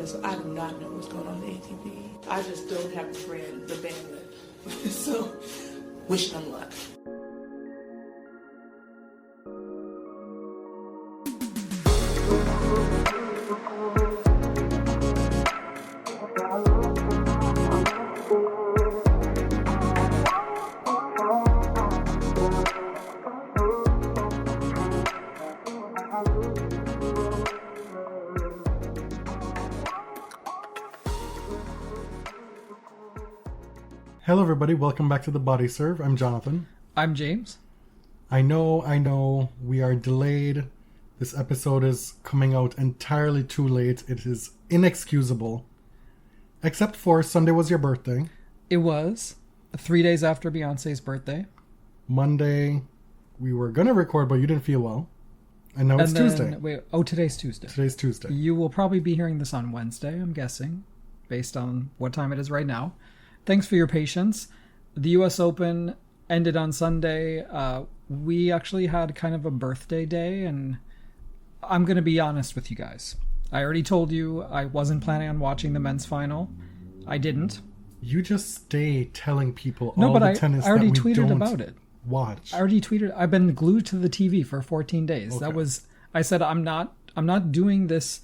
So I do not know what's going on in the ATP. I just don't have the bandwidth. So, wish them luck. Hello everybody, welcome back to the Body Serve. I'm Jonathan. I'm James. I know, we are delayed. This episode is coming out entirely too late. It is inexcusable. Except for Sunday was your birthday. It was 3 days after Beyonce's birthday. Monday, we were going to record, but you didn't feel well. And now it's Tuesday. Today's Tuesday. Today's Tuesday. You will probably be hearing this on Wednesday, I'm guessing, based on what time it is right now. Thanks for your patience. The US Open ended on Sunday. We actually had kind of a birthday day, and I'm going to be honest with you guys. I already told you I wasn't planning on watching the men's final. I didn't. You just stay telling people tennis I already that we tweeted don't about it. Watch. I already tweeted. I've been glued to the TV for 14 days. Okay. I said I'm not doing this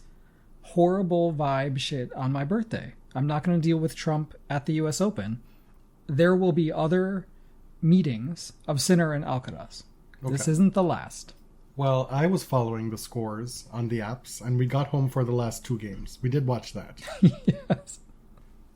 horrible vibe shit on my birthday. I'm not going to deal with Trump at the US Open. There will be other meetings of Sinner and Alcaraz. Okay. This isn't the last. Well, I was following the scores on the apps, and we got home for the last two games. We did watch that. Yes.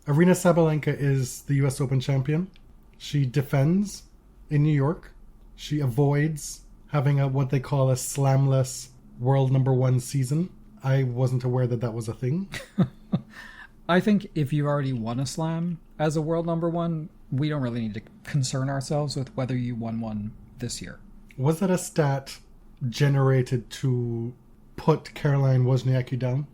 Aryna Sabalenka is the US Open champion. She defends in New York. She avoids having what they call a slamless world number one season. I wasn't aware that was a thing. I think if you already won a slam as a world number one, we don't really need to concern ourselves with whether you won one this year. Was that a stat generated to put Caroline Wozniacki down?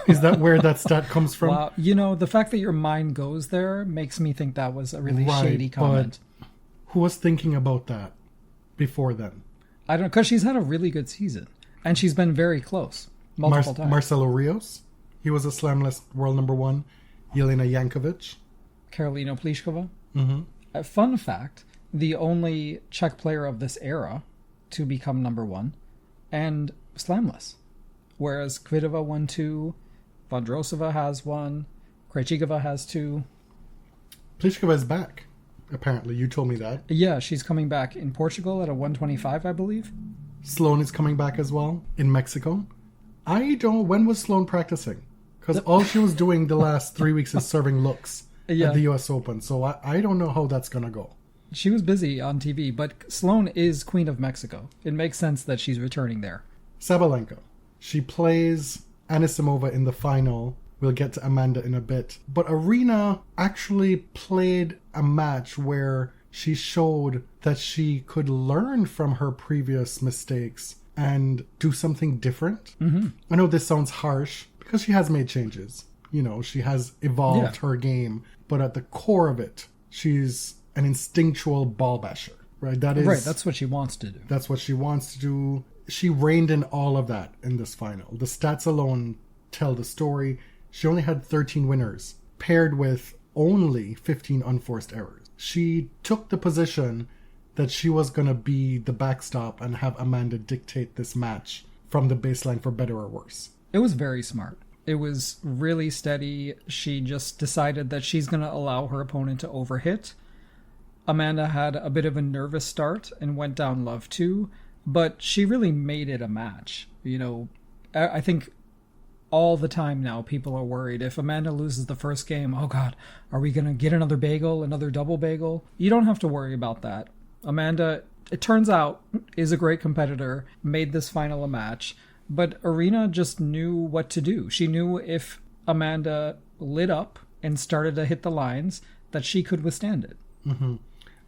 Is that where that stat comes from? Well, the fact that your mind goes there makes me think that was a really shady comment. But who was thinking about that before then? I don't know, because she's had a really good season, and she's been very close multiple times. Marcelo Rios? He was a slamless world number one. Jelena Jankovic. Karolina Pliskova. Mm-hmm. A fun fact, the only Czech player of this era to become number one and slamless. Whereas Kvitova won 2, Vondrousova has 1, Krejcikova has 2. Pliskova is back, apparently. You told me that. Yeah, she's coming back in Portugal at a 125, I believe. Sloane is coming back as well in Mexico. When was Sloane practicing? Because all she was doing the last 3 weeks is serving looks at the US Open. So I don't know how that's going to go. She was busy on TV, but Sloane is Queen of Mexico. It makes sense that she's returning there. Sabalenka. She plays Anisimova in the final. We'll get to Amanda in a bit. But Aryna actually played a match where she showed that she could learn from her previous mistakes and do something different. Mm-hmm. I know this sounds harsh because she has made changes. She has evolved her game. But at the core of it, she's an instinctual ball basher. Right? That's what she wants to do. That's what she wants to do. She reined in all of that in this final. The stats alone tell the story. She only had 13 winners, paired with only 15 unforced errors. She took the position that she was going to be the backstop and have Amanda dictate this match from the baseline for better or worse. It was very smart. It was really steady. She just decided that she's going to allow her opponent to overhit. Amanda had a bit of a nervous start and went down love 2, but she really made it a match. I think all the time now people are worried if Amanda loses the first game, oh God, are we going to get another bagel, another double bagel? You don't have to worry about that. Amanda, it turns out, is a great competitor, made this final a match, but Aryna just knew what to do. She knew if Amanda lit up and started to hit the lines, that she could withstand it. Mm-hmm.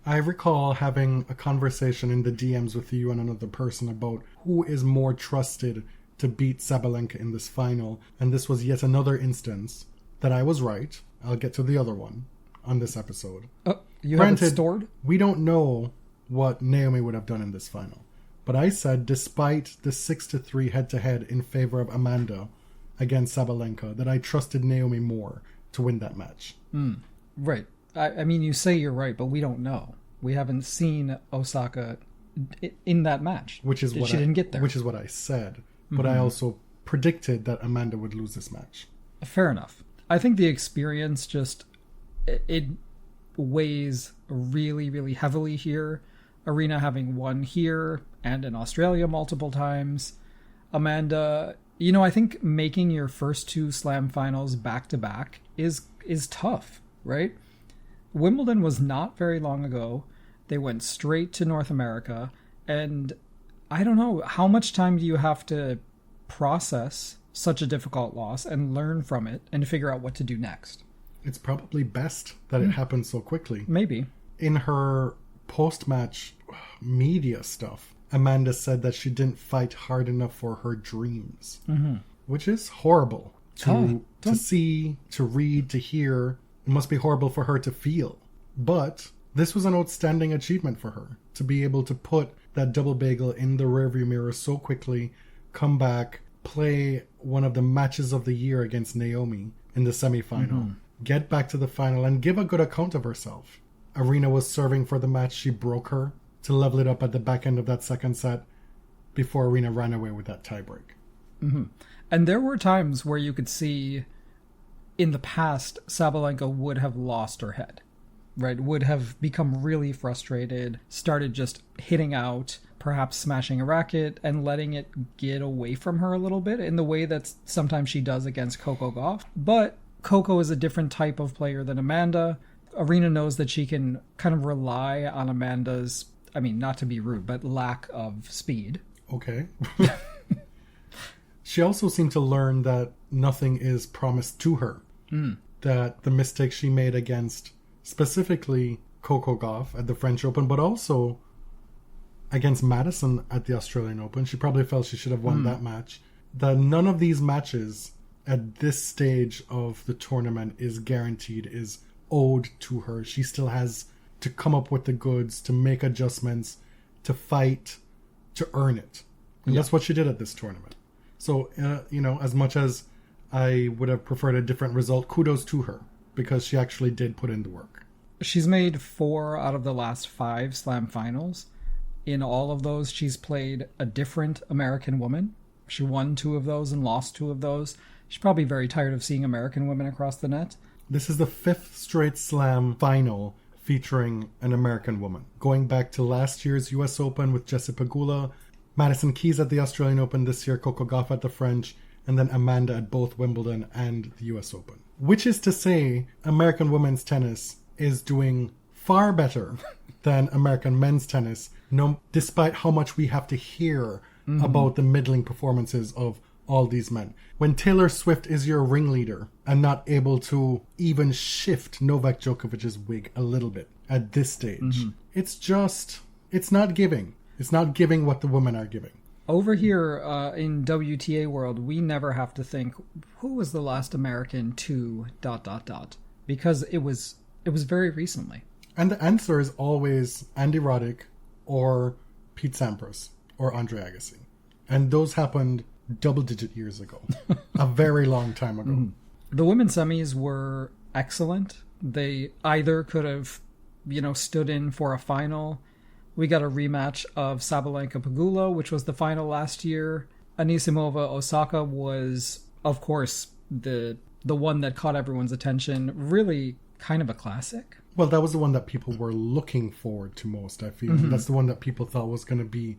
I recall having a conversation in the DMs with you and another person about who is more trusted to beat Sabalenka in this final, and this was yet another instance that I was right. I'll get to the other one on this episode. You have it stored? We don't know what Naomi would have done in this final. But I said, despite the 6-3 head-to-head in favor of Amanda, against Sabalenka that I trusted Naomi more to win that match. Right. I mean, you say you're right, but we don't know. We haven't seen Osaka in that match. Which is what she didn't get there. Which is what I said. But I also predicted that Amanda would lose this match. Fair enough. I think the experience just, it weighs really, really heavily here. Aryna having won here and in Australia multiple times. Amanda, I think making your first 2 slam finals back to back is tough, right? Wimbledon was not very long ago. They went straight to North America, and I don't know, how much time do you have to process such a difficult loss and learn from it and figure out what to do next? It's probably best that it happened so quickly. Maybe. In her post-match media stuff, Amanda said that she didn't fight hard enough for her dreams, which is horrible to see, to read, to hear. It must be horrible for her to feel. But this was an outstanding achievement for her, to be able to put that double bagel in the rearview mirror so quickly, come back, play one of the matches of the year against Naomi in the semifinal, get back to the final, and give a good account of herself. Aryna was serving for the match. She broke her to level it up at the back end of that second set before Aryna ran away with that tiebreak. And there were times where you could see in the past Sabalenka would have lost her head, right? Would have become really frustrated, started just hitting out, perhaps smashing a racket and letting it get away from her a little bit in the way that sometimes she does against Coco Gauff. But Coco is a different type of player than Amanda. Aryna knows that she can kind of rely on Amanda's, I mean, not to be rude, but lack of speed. Okay. She also seemed to learn that nothing is promised to her. That the mistakes she made against specifically Coco Gauff at the French Open, but also against Madison at the Australian Open, she probably felt she should have won that match. That none of these matches at this stage of the tournament is guaranteed, is owed to her. She still has to come up with the goods, to make adjustments, to fight, to earn it. And that's what she did at this tournament. So, as much as I would have preferred a different result, kudos to her, because she actually did put in the work. She's made 4 out of the last 5 slam finals. In all of those, she's played a different American woman. She won 2 of those and lost 2 of those. She's probably very tired of seeing American women across the net. This is the 5th straight slam final featuring an American woman. Going back to last year's US Open with Jessie Pegula, Madison Keys at the Australian Open this year, Coco Gauff at the French, and then Amanda at both Wimbledon and the US Open. Which is to say, American women's tennis is doing far better than American men's tennis, despite how much we have to hear about the middling performances of all these men. When Taylor Swift is your ringleader and not able to even shift Novak Djokovic's wig a little bit at this stage, it's not giving. It's not giving what the women are giving. Over here in WTA world, we never have to think, who was the last American to ... Because it was very recently. And the answer is always Andy Roddick or Pete Sampras or Andre Agassi. And those happened double-digit years ago. A very long time ago. The women's semis were excellent. They either could have, stood in for a final. We got a rematch of Sabalenka-Pegula, which was the final last year. Animisova-Osaka was, of course, the one that caught everyone's attention. Really kind of a classic. Well, that was the one that people were looking forward to most, I feel. That's the one that people thought was going to be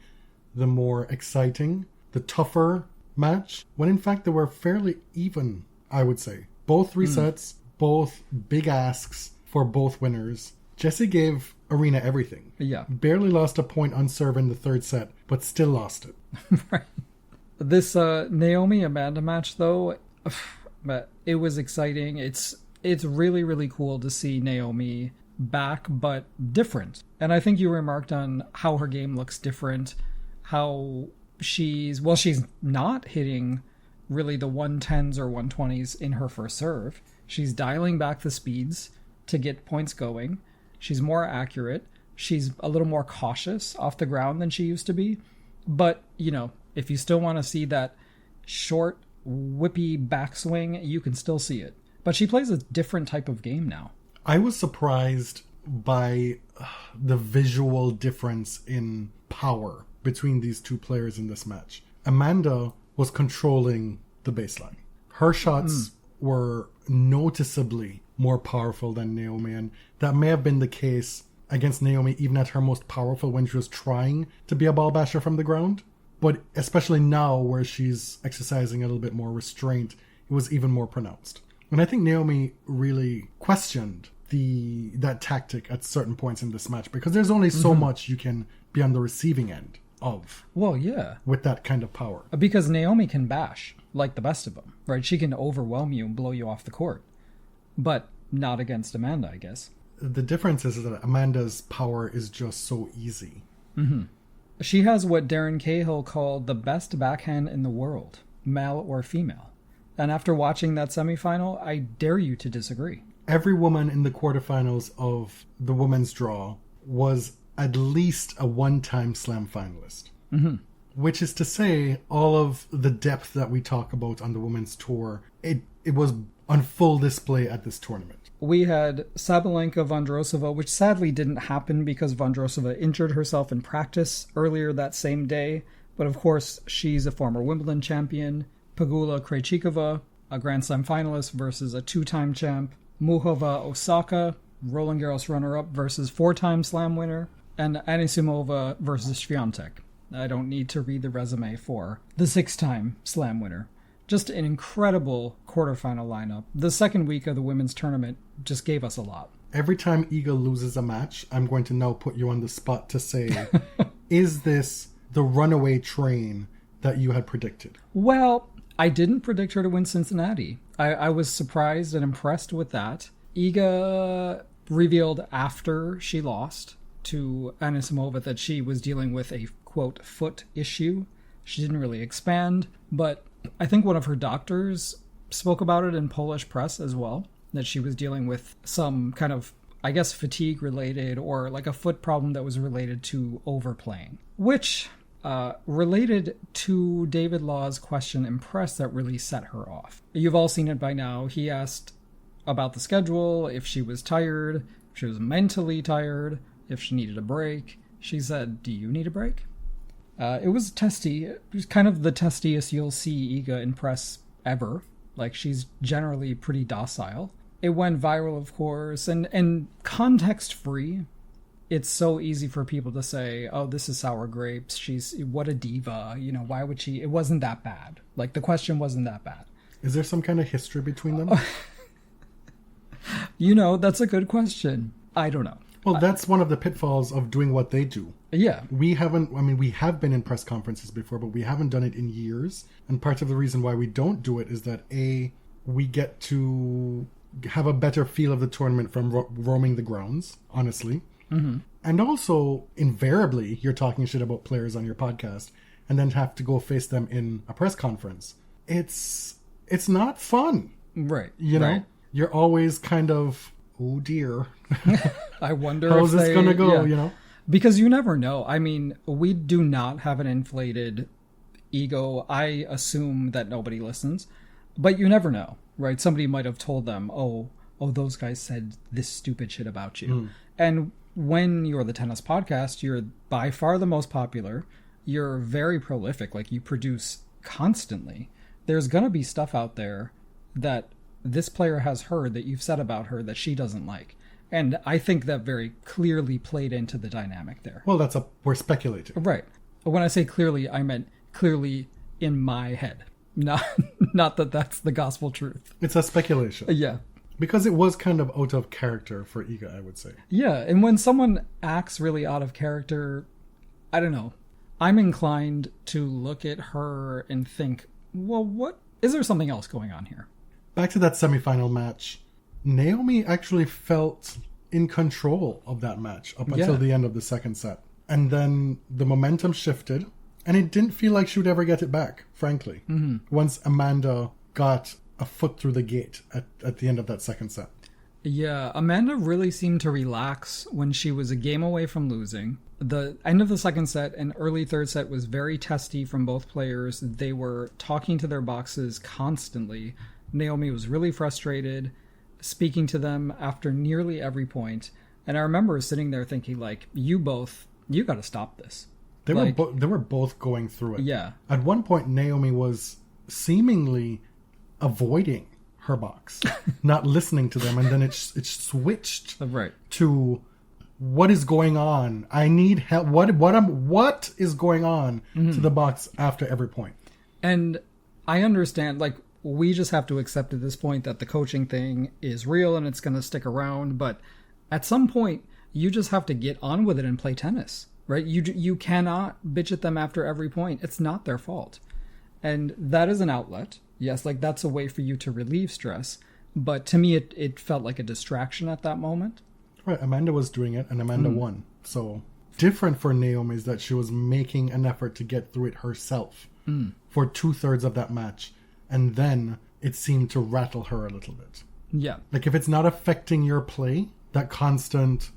the more exciting, the tougher match, when in fact they were fairly even, I would say. Both resets, both big asks for both winners. Jessie gave Aryna everything. Yeah. Barely lost a point on serve in the third set, but still lost it. Right. This Naomi-Amanda match, though, it was exciting. It's really, really cool to see Naomi back, but different. And I think you remarked on how her game looks different, how she's not hitting really the 110s or 120s in her first serve. She's dialing back the speeds to get points going. She's more accurate. She's a little more cautious off the ground than she used to be. But, if you still want to see that short whippy backswing, you can still see it. But she plays a different type of game now. I was surprised by the visual difference in power between these two players in this match. Amanda was controlling the baseline. Her shots were noticeably more powerful than Naomi, and that may have been the case against Naomi even at her most powerful when she was trying to be a ball basher from the ground. But especially now where she's exercising a little bit more restraint, it was even more pronounced. And I think Naomi really questioned that tactic at certain points in this match, because there's only so much you can be on the receiving end of. Well, yeah. With that kind of power. Because Naomi can bash like the best of them, right? She can overwhelm you and blow you off the court. But not against Amanda, I guess. The difference is that Amanda's power is just so easy. Mm-hmm. She has what Darren Cahill called the best backhand in the world, male or female. And after watching that semifinal, I dare you to disagree. Every woman in the quarterfinals of the women's draw was at least a one-time slam finalist. Mm-hmm. Which is to say, all of the depth that we talk about on the women's tour, it was on full display at this tournament. We had Sabalenka-Vondrousova, which sadly didn't happen because Vondrousova injured herself in practice earlier that same day. But of course, she's a former Wimbledon champion. Pegula-Krejcikova, a Grand Slam finalist versus a two-time champ. Animisova-Osaka, Roland Garros runner-up versus four-time slam winner. And Anisimova versus Swiatek. I don't need to read the resume for the six-time slam winner. Just an incredible quarterfinal lineup. The second week of the women's tournament just gave us a lot. Every time Iga loses a match, I'm going to now put you on the spot to say, is this the runaway train that you had predicted? Well, I didn't predict her to win Cincinnati. I was surprised and impressed with that. Iga revealed after she lost to Anisimova that she was dealing with a, quote, foot issue. She didn't really expand, but I think one of her doctors spoke about it in Polish press as well, that she was dealing with some kind of, I guess, fatigue related or like a foot problem that was related to overplaying, which related to David Law's question in press that really set her off. You've all seen it by now. He asked about the schedule, if she was tired, if she was mentally tired, if she needed a break. She said, "Do you need a break?" It was testy. It was kind of the testiest you'll see Iga in press ever. Like, she's generally pretty docile. It went viral, of course, and context-free. It's so easy for people to say, oh, this is sour grapes. What a diva. You know, why would she? It wasn't that bad. Like, the question wasn't that bad. Is there some kind of history between them? You know, that's a good question. I don't know. Well, that's one of the pitfalls of doing what they do. Yeah. We have been in press conferences before, but we haven't done it in years. And part of the reason why we don't do it is that, A, we get to have a better feel of the tournament from roaming the grounds, honestly. Mm-hmm. And also, invariably, you're talking shit about players on your podcast and then have to go face them in a press conference. It's not fun. Right. You know? Right. You're always kind of, oh dear. I wonder how's this going to go, you know? Because you never know. I mean, we do not have an inflated ego. I assume that nobody listens. But you never know, right? Somebody might have told them, oh, those guys said this stupid shit about you. Mm. And when you're the tennis podcast, you're by far the most popular. You're very prolific. Like, you produce constantly. There's going to be stuff out there that this player has heard that you've said about her that she doesn't like. And I think that very clearly played into the dynamic there. Well, we're speculating. Right. When I say clearly, I meant clearly in my head. Not that that's the gospel truth. It's a speculation. Yeah. Because it was kind of out of character for Iga, I would say. Yeah, and when someone acts really out of character, I don't know. I'm inclined to look at her and think, well, what? Is there something else going on here? Back to that semifinal match. Naomi actually felt in control of that match up until the end of the second set. And then the momentum shifted, and it didn't feel like she would ever get it back, frankly, once Amanda got a foot through the gate at the end of that second set. Yeah, Amanda really seemed to relax when she was a game away from losing. The end of the second set and early third set was very testy from both players. They were talking to their boxes constantly. Naomi was really frustrated, speaking to them after nearly every point. And I remember sitting there thinking, like, you got to stop this. They were both going through it. Yeah. At one point, Naomi was seemingly avoiding her box, not listening to them, and then it switched Right. to what is going on. I need help. What is going on to the box after every point? And I understand, like, we just have to accept at this point that the coaching thing is real and it's going to stick around. But at some point, you just have to get on with it and play tennis, right? You cannot bitch at them after every point. It's not their fault. And that is an outlet. Yes, like that's a way for you to relieve stress. But to me, it felt like a distraction at that moment. Right, Amanda was doing it, and Amanda won. So different for Naomi is that she was making an effort to get through it herself for 2/3 of that match. And then it seemed to rattle her a little bit. Yeah. Like if it's not affecting your play, that constant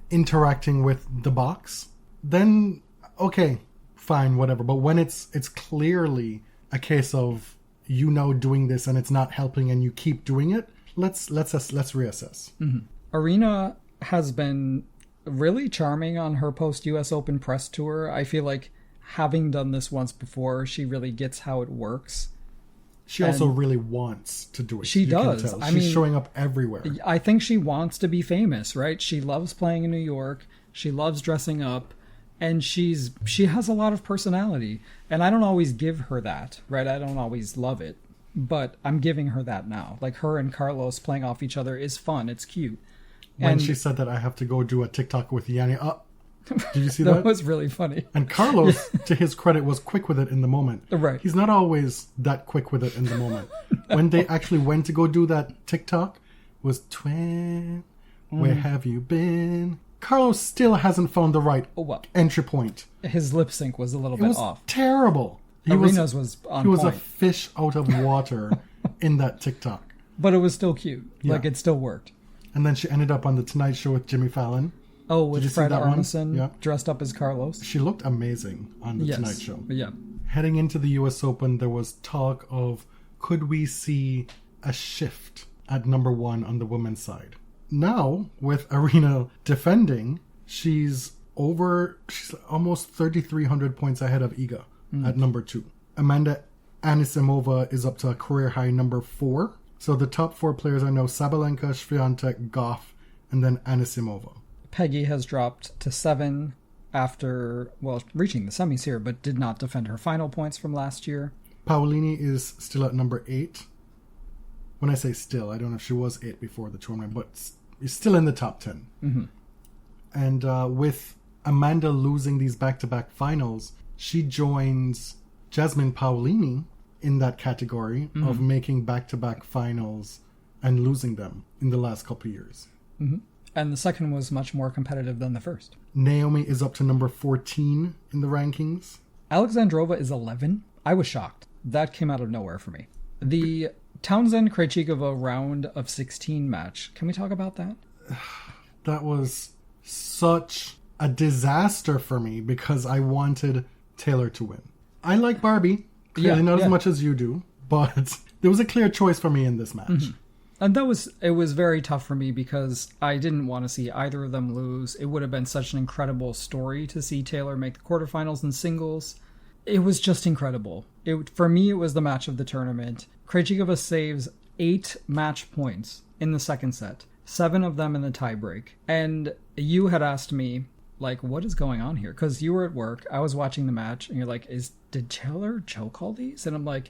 interacting with the box, then okay, fine, whatever. But when it's clearly a case of you know doing this and it's not helping and you keep doing it, let's reassess. Aryna has been really charming on her post US Open press tour. I feel like having done this once before, she really gets how it works. She also really wants to do it. She does. Can tell. She's showing up everywhere. I think she wants to be famous, right? She loves playing in New York. She loves dressing up. And she has a lot of personality. And I don't always give her that, right? I don't always love it. But I'm giving her that now. Like her and Carlos playing off each other is fun. It's cute. When she said that I have to go do a TikTok with Jannik, did you see that? That was really funny. And Carlos, to his credit, was quick with it in the moment. Right. He's not always that quick with it in the moment. When they actually went to go do that TikTok, was Twin, where have you been? Carlos still hasn't found the right entry point. His lip sync was a little bit off. Terrible. Arena's was on He was point. a fish out of water in that TikTok. But it was still cute. Yeah. Like it still worked. And then she ended up on the Tonight Show with Jimmy Fallon. Oh, with Fred Armisen Yeah. dressed up as Carlos. She looked amazing on the Tonight Show. Yeah. Heading into the US Open, there was talk of could we see a shift at number one on the women's side. Now, with Aryna defending, she's almost 3,300 points ahead of Iga at number 2. Amanda Anisimova is up to a career high number 4. So the top 4 players I know, Sabalenka, Swiatek, Goff, and then Anisimova. Peggy has dropped to 7 after, reaching the semis here, but did not defend her final points from last year. Paolini is still at number 8. When I say still, I don't know if she was 8 before the tournament, but is still in the top 10. Mm-hmm. And with Amanda losing these back-to-back finals, she joins Jasmine Paolini in that category of making back-to-back finals and losing them in the last couple of years. Mm-hmm. And the second was much more competitive than the first. Naomi is up to number 14 in the rankings. Alexandrova is 11. I was shocked. That came out of nowhere for me. The Townsend-Krejcikova round of 16 match. Can we talk about that? That was such a disaster for me because I wanted Taylor to win. I like Barbie, clearly not as much as you do, but there was a clear choice for me in this match. Mm-hmm. And it was very tough for me because I didn't want to see either of them lose. It would have been such an incredible story to see Taylor make the quarterfinals in singles. It was just incredible. For me, it was the match of the tournament. Krejcikova saves 8 match points in the second set, 7 of them in the tiebreak. And you had asked me, like, what is going on here? Because you were at work, I was watching the match, and you're like, did Taylor choke all these? And I'm like,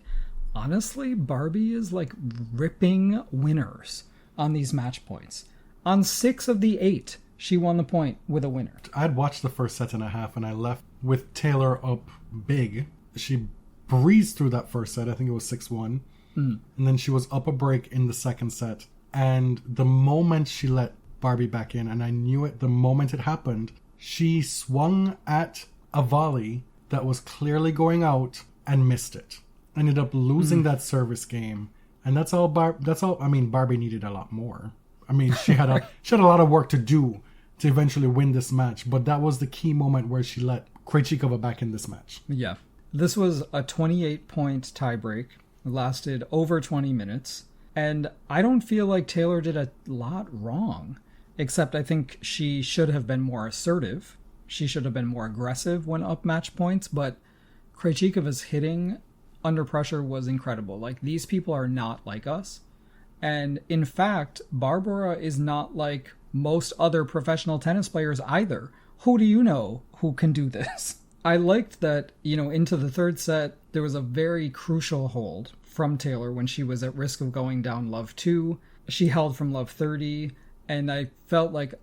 honestly, Barbie is like ripping winners on these match points. On 6 of the 8, she won the point with a winner. I'd watched the first set and a half and I left with Taylor up big. She breezed through that first set. I think it was 6-1. And then she was up a break in the second set. And the moment she let Barbie back in, and I knew it the moment it happened, she swung at a volley that was clearly going out and missed it. Ended up losing that service game. And that's all. I mean, Barbie needed a lot more. I mean, she had a lot of work to do to eventually win this match, but that was the key moment where she let Krejcikova back in this match. Yeah. This was a 28-point tiebreak. It lasted over 20 minutes. And I don't feel like Taylor did a lot wrong, except I think she should have been more assertive. She should have been more aggressive when up match points, but Krejcikova's hitting under pressure was incredible. Like, these people are not like us. And in fact, Barbara is not like most other professional tennis players either. Who do you know who can do this? I liked that, into the third set, there was a very crucial hold from Taylor when she was at risk of going down love 2. She held from love 30, and I felt like,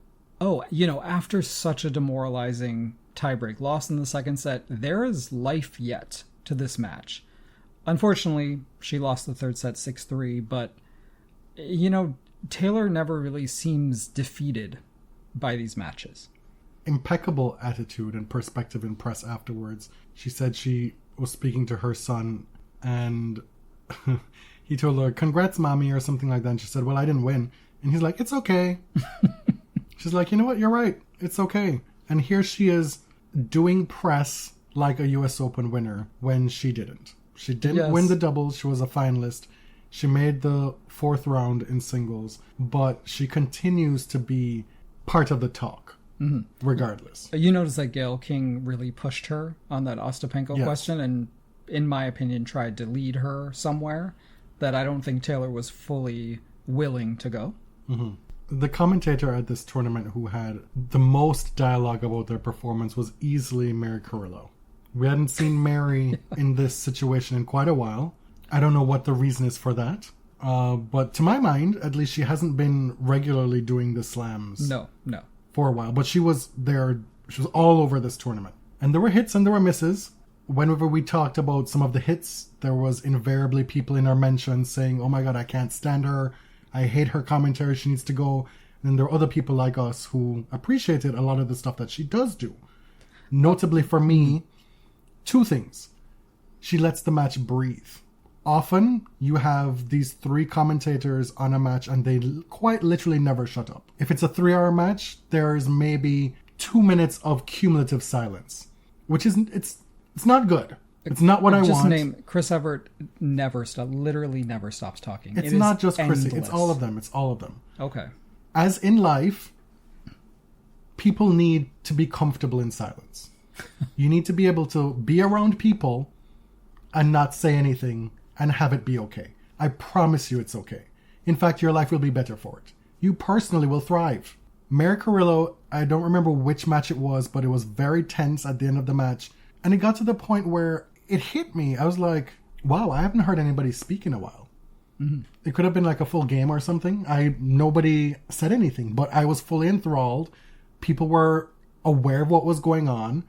after such a demoralizing tiebreak loss in the second set, there is life yet to this match. Unfortunately, she lost the third set 6-3, but, Taylor never really seems defeated by these matches. Impeccable attitude and perspective in press afterwards. She said she was speaking to her son, and he told her, "Congrats, mommy," or something like that. And she said, "Well, I didn't win." And he's like, "It's okay." She's like, "You know what? You're right. It's okay." And here she is doing press like a US Open winner when she didn't. She didn't win the doubles. She was a finalist. She made the fourth round in singles, but she continues to be part of the talk, regardless. You notice that Gail King really pushed her on that Ostapenko question, and in my opinion, tried to lead her somewhere that I don't think Taylor was fully willing to go. The commentator at this tournament who had the most dialogue about their performance was easily Mary Carillo. We hadn't seen Mary in this situation in quite a while. I don't know what the reason is for that. But to my mind, at least, she hasn't been regularly doing the slams. No. For a while. But she was there. She was all over this tournament. And there were hits and there were misses. Whenever we talked about some of the hits, there was invariably people in our mentions saying, "Oh my God, I can't stand her. I hate her commentary. She needs to go." And then there are other people like us who appreciated a lot of the stuff that she does do. Notably for me, two things. She lets the match breathe. Often, you have these three commentators on a match and they quite literally never shut up. If it's a 3-hour match, there's maybe 2 minutes of cumulative silence, which isn't, it's not good. It's not what I want. Just name Chris Evert literally never stops talking. It's not just Chris, it's all of them. It's all of them. Okay. As in life, people need to be comfortable in silence. You need to be able to be around people and not say anything and have it be okay. I promise you it's okay. In fact, your life will be better for it. You personally will thrive. Mary Carillo, I don't remember which match it was, but it was very tense at the end of the match. And it got to the point where it hit me. I was like, wow, I haven't heard anybody speak in a while. It could have been like a full game or something. Nobody said anything, but I was fully enthralled. People were aware of what was going on,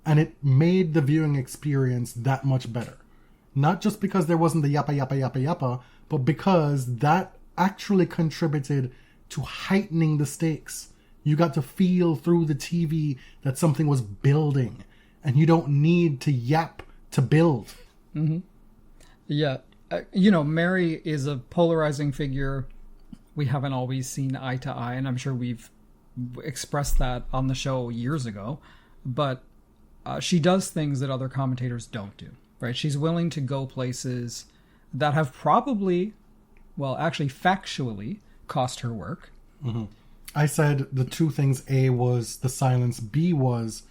and it made the viewing experience that much better. Not just because there wasn't the yappa, yappa, yappa, yappa, but because that actually contributed to heightening the stakes. You got to feel through the TV that something was building, and you don't need to yap to build. Yeah. Mary is a polarizing figure. We haven't always seen eye to eye, and I'm sure we've expressed that on the show years ago. But she does things that other commentators don't do. Right, she's willing to go places that have probably, factually cost her work. I said the two things: A was the silence, B was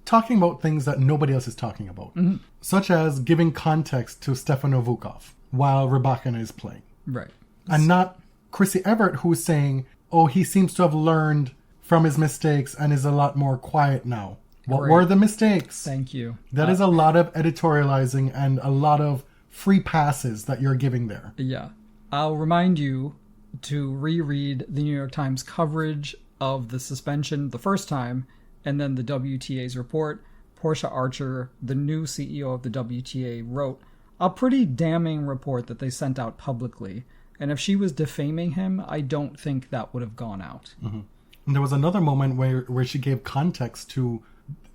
talking about things that nobody else is talking about, such as giving context to Stefano Vukov while Rybakina is playing. Right, and not Chrissy Evert, who's saying, "Oh, he seems to have learned from his mistakes and is a lot more quiet now." What were the mistakes? Thank you. That is a lot of editorializing and a lot of free passes that you're giving there. Yeah. I'll remind you to reread the New York Times coverage of the suspension the first time, and then the WTA's report. Portia Archer, the new CEO of the WTA, wrote a pretty damning report that they sent out publicly. And if she was defaming him, I don't think that would have gone out. And there was another moment where she gave context to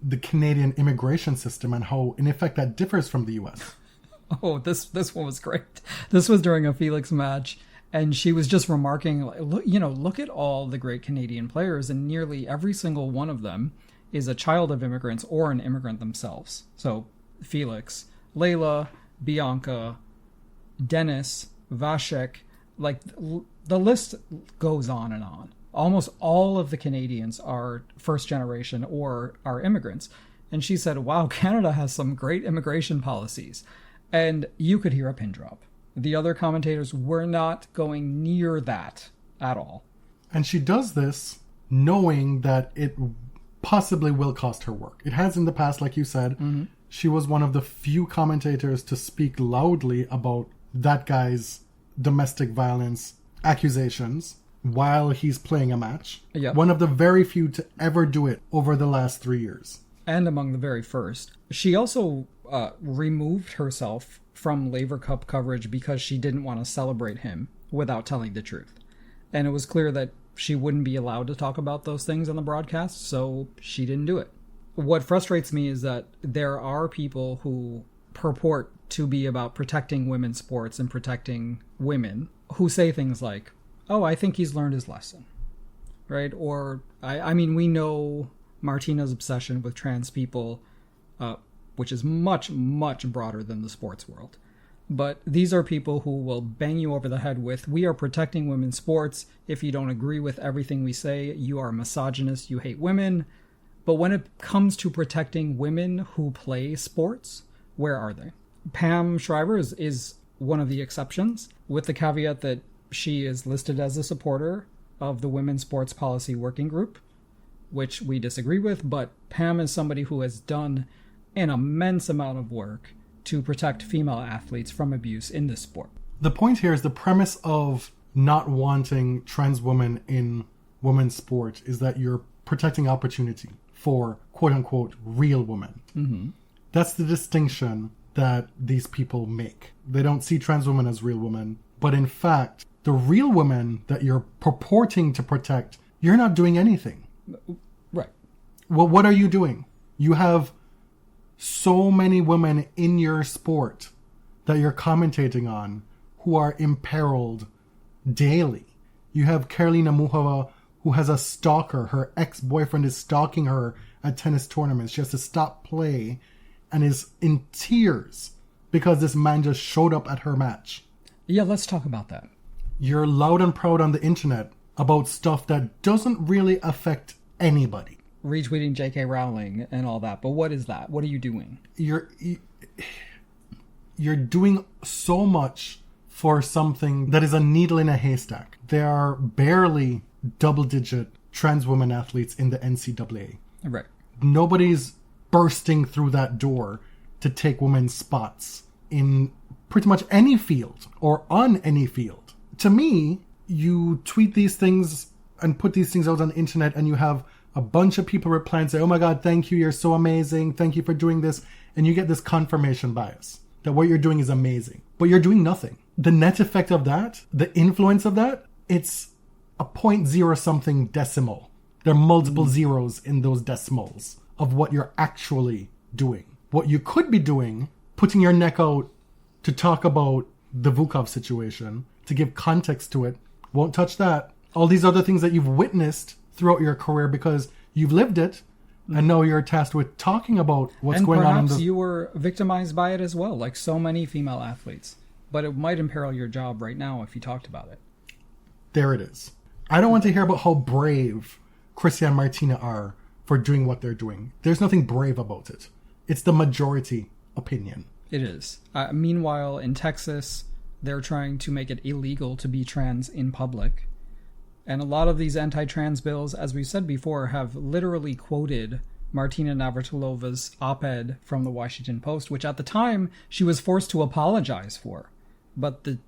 the Canadian immigration system and how, in effect, that differs from the U.S. Oh, this one was great. This was during a Felix match, And she was just remarking, like, look at all the great Canadian players, and nearly every single one of them is a child of immigrants or an immigrant themselves. So Felix, Layla, Bianca, Dennis, Vasek, like the list goes on and on. Almost all of the Canadians are first generation or are immigrants. And she said, wow, Canada has some great immigration policies. And you could hear a pin drop. The other commentators were not going near that at all. And she does this knowing that it possibly will cost her work. It has in the past, like you said. Mm-hmm. She was one of the few commentators to speak loudly about that guy's domestic violence accusations while he's playing a match. Yep. One of the very few to ever do it over the last 3 years. And among the very first. She also removed herself from Laver Cup coverage because she didn't want to celebrate him without telling the truth. And it was clear that she wouldn't be allowed to talk about those things on the broadcast, so she didn't do it. What frustrates me is that there are people who purport to be about protecting women's sports and protecting women who say things like, oh, I think he's learned his lesson, right? Or, I mean, we know Martina's obsession with trans people, which is much, much broader than the sports world. But these are people who will bang you over the head with, we are protecting women's sports. If you don't agree with everything we say, you are a misogynist, you hate women. But when it comes to protecting women who play sports, where are they? Pam Shriver is one of the exceptions, with the caveat that she is listed as a supporter of the Women's Sports Policy Working Group, which we disagree with, but Pam is somebody who has done an immense amount of work to protect female athletes from abuse in this sport. The point here is the premise of not wanting trans women in women's sport is that you're protecting opportunity for quote-unquote real women. Mm-hmm. That's the distinction that these people make. They don't see trans women as real women, but in fact, the real women that you're purporting to protect, you're not doing anything. Right. Well, what are you doing? You have so many women in your sport that you're commentating on who are imperiled daily. You have Karolina Muchova, who has a stalker. Her ex-boyfriend is stalking her at tennis tournaments. She has to stop play and is in tears because this man just showed up at her match. Yeah, let's talk about that. You're loud and proud on the internet about stuff that doesn't really affect anybody. Retweeting J.K. Rowling and all that, but what is that? What are you doing? You're doing so much for something that is a needle in a haystack. There are barely double-digit trans women athletes in the NCAA. Right. Nobody's bursting through that door to take women's spots in pretty much any field or on any field. To me, you tweet these things and put these things out on the internet and you have a bunch of people reply and say, oh my God, thank you, you're so amazing, thank you for doing this. And you get this confirmation bias that what you're doing is amazing, but you're doing nothing. The net effect of that, the influence of that, it's a 0.0 something decimal. There are multiple zeros in those decimals of what you're actually doing. What you could be doing, putting your neck out to talk about the Vukov situation, to give context to it, won't touch that. All these other things that you've witnessed throughout your career because you've lived it, and now you're tasked with talking about what's going on. And perhaps you were victimized by it as well, like so many female athletes. But it might imperil your job right now if you talked about it. There it is. I don't want to hear about how brave Christian and Martina are for doing what they're doing. There's nothing brave about it. It's the majority opinion. It is. Meanwhile, in Texas, they're trying to make it illegal to be trans in public. And a lot of these anti-trans bills, as we've said before, have literally quoted Martina Navratilova's op-ed from the Washington Post, which at the time she was forced to apologize for. But the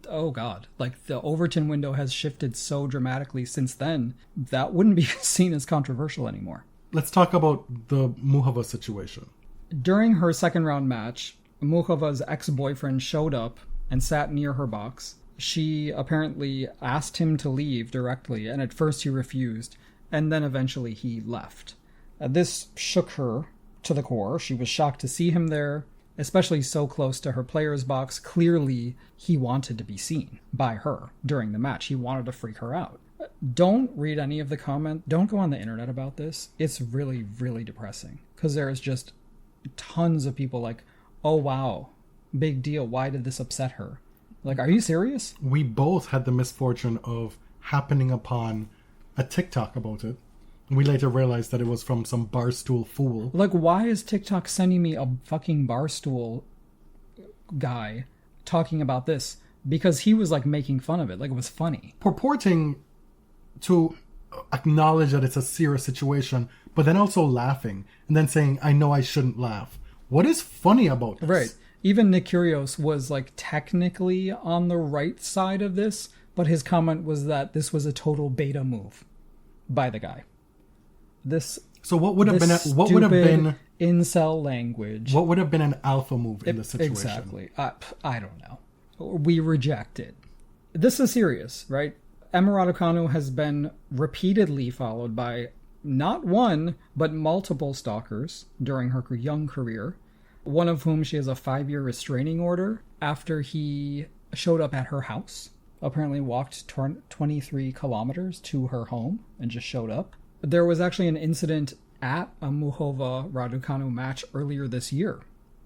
Overton window has shifted so dramatically since then, that wouldn't be seen as controversial anymore. Let's talk about the Muchova situation. During her second round match, Muchova's ex-boyfriend showed up and sat near her box. She apparently asked him to leave directly, and at first he refused, and then eventually he left. This shook her to the core. She was shocked to see him there. especially so close to her player's box. Clearly, he wanted to be seen by her during the match. He wanted to freak her out. Don't read any of the comment. Don't go on the internet about this. It's really, really depressing because there's just tons of people like, oh, wow, big deal. Why did this upset her? Like, are you serious? We both had the misfortune of happening upon a TikTok about it. We later realized that it was from some barstool fool. Like, why is TikTok sending me a fucking barstool guy talking about this? Because he was, like, making fun of it. Like, it was funny. Purporting to acknowledge that it's a serious situation, but then also laughing. And then saying, I know I shouldn't laugh. What is funny about this? Right. Even Nick Kyrgios was, like, technically on the right side of this, but his comment was that this was a total beta move by the guy. So what would have been incel language? What would have been an alpha move in this situation? Exactly. I don't know. We reject it. This is serious, right? Emma Raducanu has been repeatedly followed by not one, but multiple stalkers during her young career, one of whom she has a 5-year restraining order after he showed up at her house, apparently walked 23 kilometers to her home and just showed up. There was actually an incident at a Muchova-Raducanu match earlier this year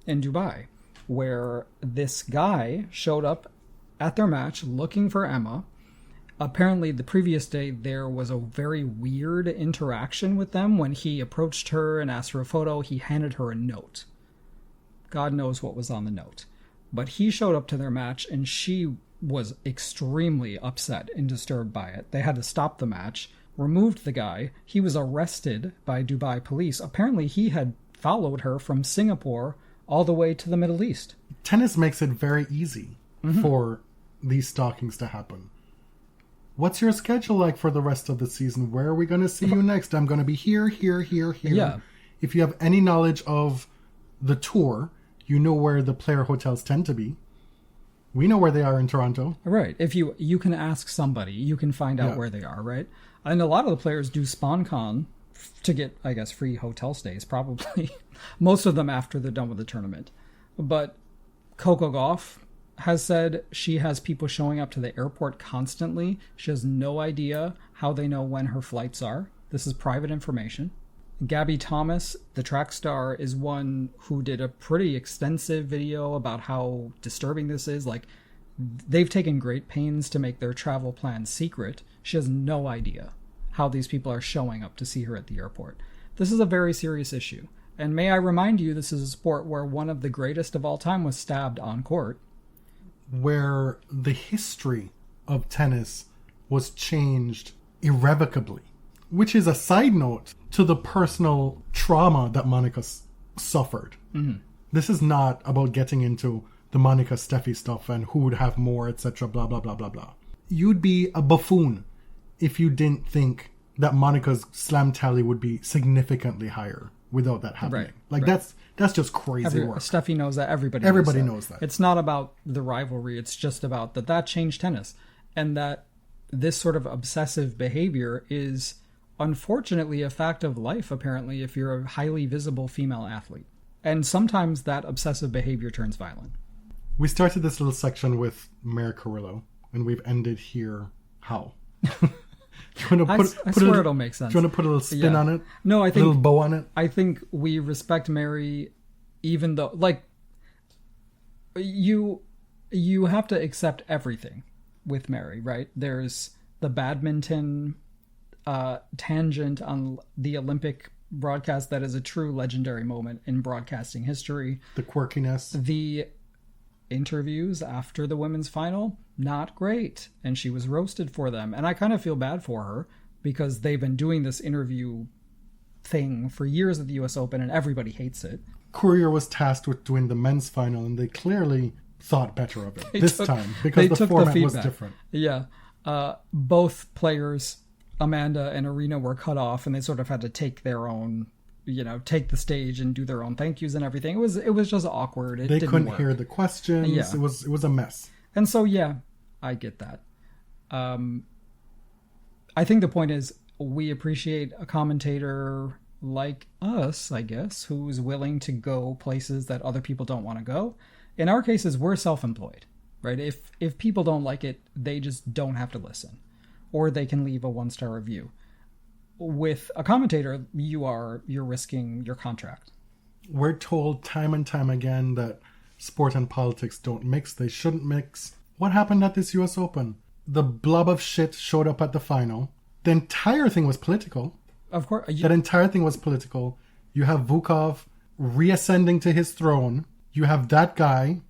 in Dubai, where this guy showed up at their match looking for Emma. Apparently, the previous day, there was a very weird interaction with them. When he approached her and asked for a photo, he handed her a note. God knows what was on the note. But he showed up to their match, and she was extremely upset and disturbed by it. They had to stop the match, removed the guy. He was arrested by Dubai police. Apparently, he had followed her from Singapore all the way to the Middle East. Tennis makes it very easy for these stalkings to happen. What's your schedule like for the rest of the season? Where are we going to see you next? I'm going to be here. Yeah. If you have any knowledge of the tour, you know where the player hotels tend to be. We know where they are in Toronto. Right. If you can ask somebody, you can find out where they are, right? And a lot of the players do SpawnCon to get, I guess, free hotel stays, probably. Most of them after they're done with the tournament. But Coco Gauff has said she has people showing up to the airport constantly. She has no idea how they know when her flights are. This is private information. Gabby Thomas, the track star, is one who did a pretty extensive video about how disturbing this is. Like, they've taken great pains to make their travel plans secret. She has no idea how these people are showing up to see her at the airport. This is a very serious issue. And may I remind you, this is a sport where one of the greatest of all time was stabbed on court. Where the history of tennis was changed irrevocably. Which is a side note to the personal trauma that Monica suffered. Mm-hmm. This is not about getting into the Monica Steffi stuff and who would have more, etc., blah, blah, blah, blah, blah. You'd be a buffoon if you didn't think that Monica's slam tally would be significantly higher without that happening. That's just crazy work. Steffi knows that. Everybody knows that. It's not about the rivalry. It's just about that changed tennis. And that this sort of obsessive behavior is unfortunately a fact of life, apparently, if you're a highly visible female athlete. And sometimes that obsessive behavior turns violent. We started this little section with Mary Carillo, and we've ended here. How? I swear it'll make sense. Do you want to put a little spin on it? No, I think a little bow on it? I think we respect Mary, even though, like, you have to accept everything with Mary, right? There's the badminton tangent on the Olympic broadcast that is a true legendary moment in broadcasting history. The quirkiness. The interviews after the women's final, not great. And she was roasted for them. And I kind of feel bad for her because they've been doing this interview thing for years at the US Open and everybody hates it. Courier was tasked with doing the men's final and they clearly thought better of it this time because the format was different. Yeah. Both players, Amanda and Aryna, were cut off and they sort of had to take their own, take the stage and do their own thank yous and everything. It was just awkward. They couldn't hear the questions. Yeah. It was a mess. And so, yeah, I get that. I think the point is we appreciate a commentator like us, I guess, who's willing to go places that other people don't want to go. In our cases, we're self-employed, right? If people don't like it, they just don't have to listen, or they can leave a 1-star review. With a commentator, you're risking your contract. We're told time and time again that sport and politics don't mix. They shouldn't mix. What happened at this US Open? The blob of shit showed up at the final. The entire thing was political. Of course. That entire thing was political. You have Vukov reascending to his throne. You have that guy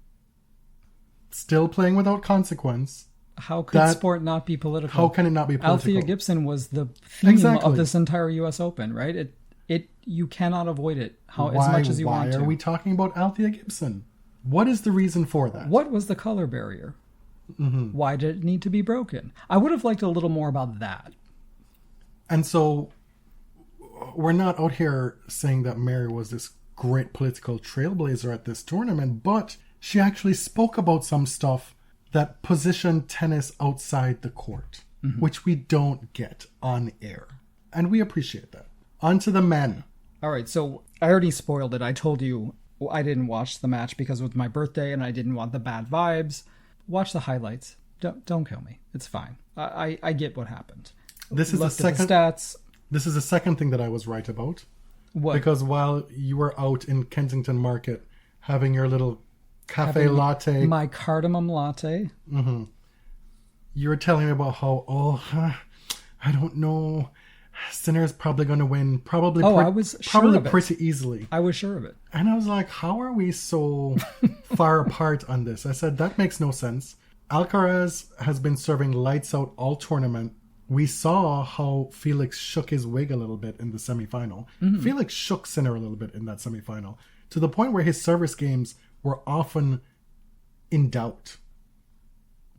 still playing without consequence. How could sport not be political? How can it not be political? Althea Gibson was the theme of this entire US Open, right? You cannot avoid it as much as you want to. Why are we talking about Althea Gibson? What is the reason for that? What was the color barrier? Mm-hmm. Why did it need to be broken? I would have liked a little more about that. And so we're not out here saying that Mary was this great political trailblazer at this tournament, but she actually spoke about some stuff that positioned tennis outside the court, which we don't get on air. And we appreciate that. On to the men. All right, so I already spoiled it. I told you I didn't watch the match because it was my birthday and I didn't want the bad vibes. Watch the highlights. Don't kill me. It's fine. I get what happened. This is the second stats. This is the second thing that I was right about. What? Because while you were out in Kensington Market having your little cafe latte, my cardamom latte, you were telling me about how I don't know, Sinner's probably going to win. Probably pretty easily. I was sure of it. And I was like, how are we so far apart on this? I said, that makes no sense. Alcaraz has been serving lights out all tournament. We saw how Felix shook his wig a little bit in the semifinal. Felix shook Sinner a little bit in that semifinal to the point where his service games were often in doubt.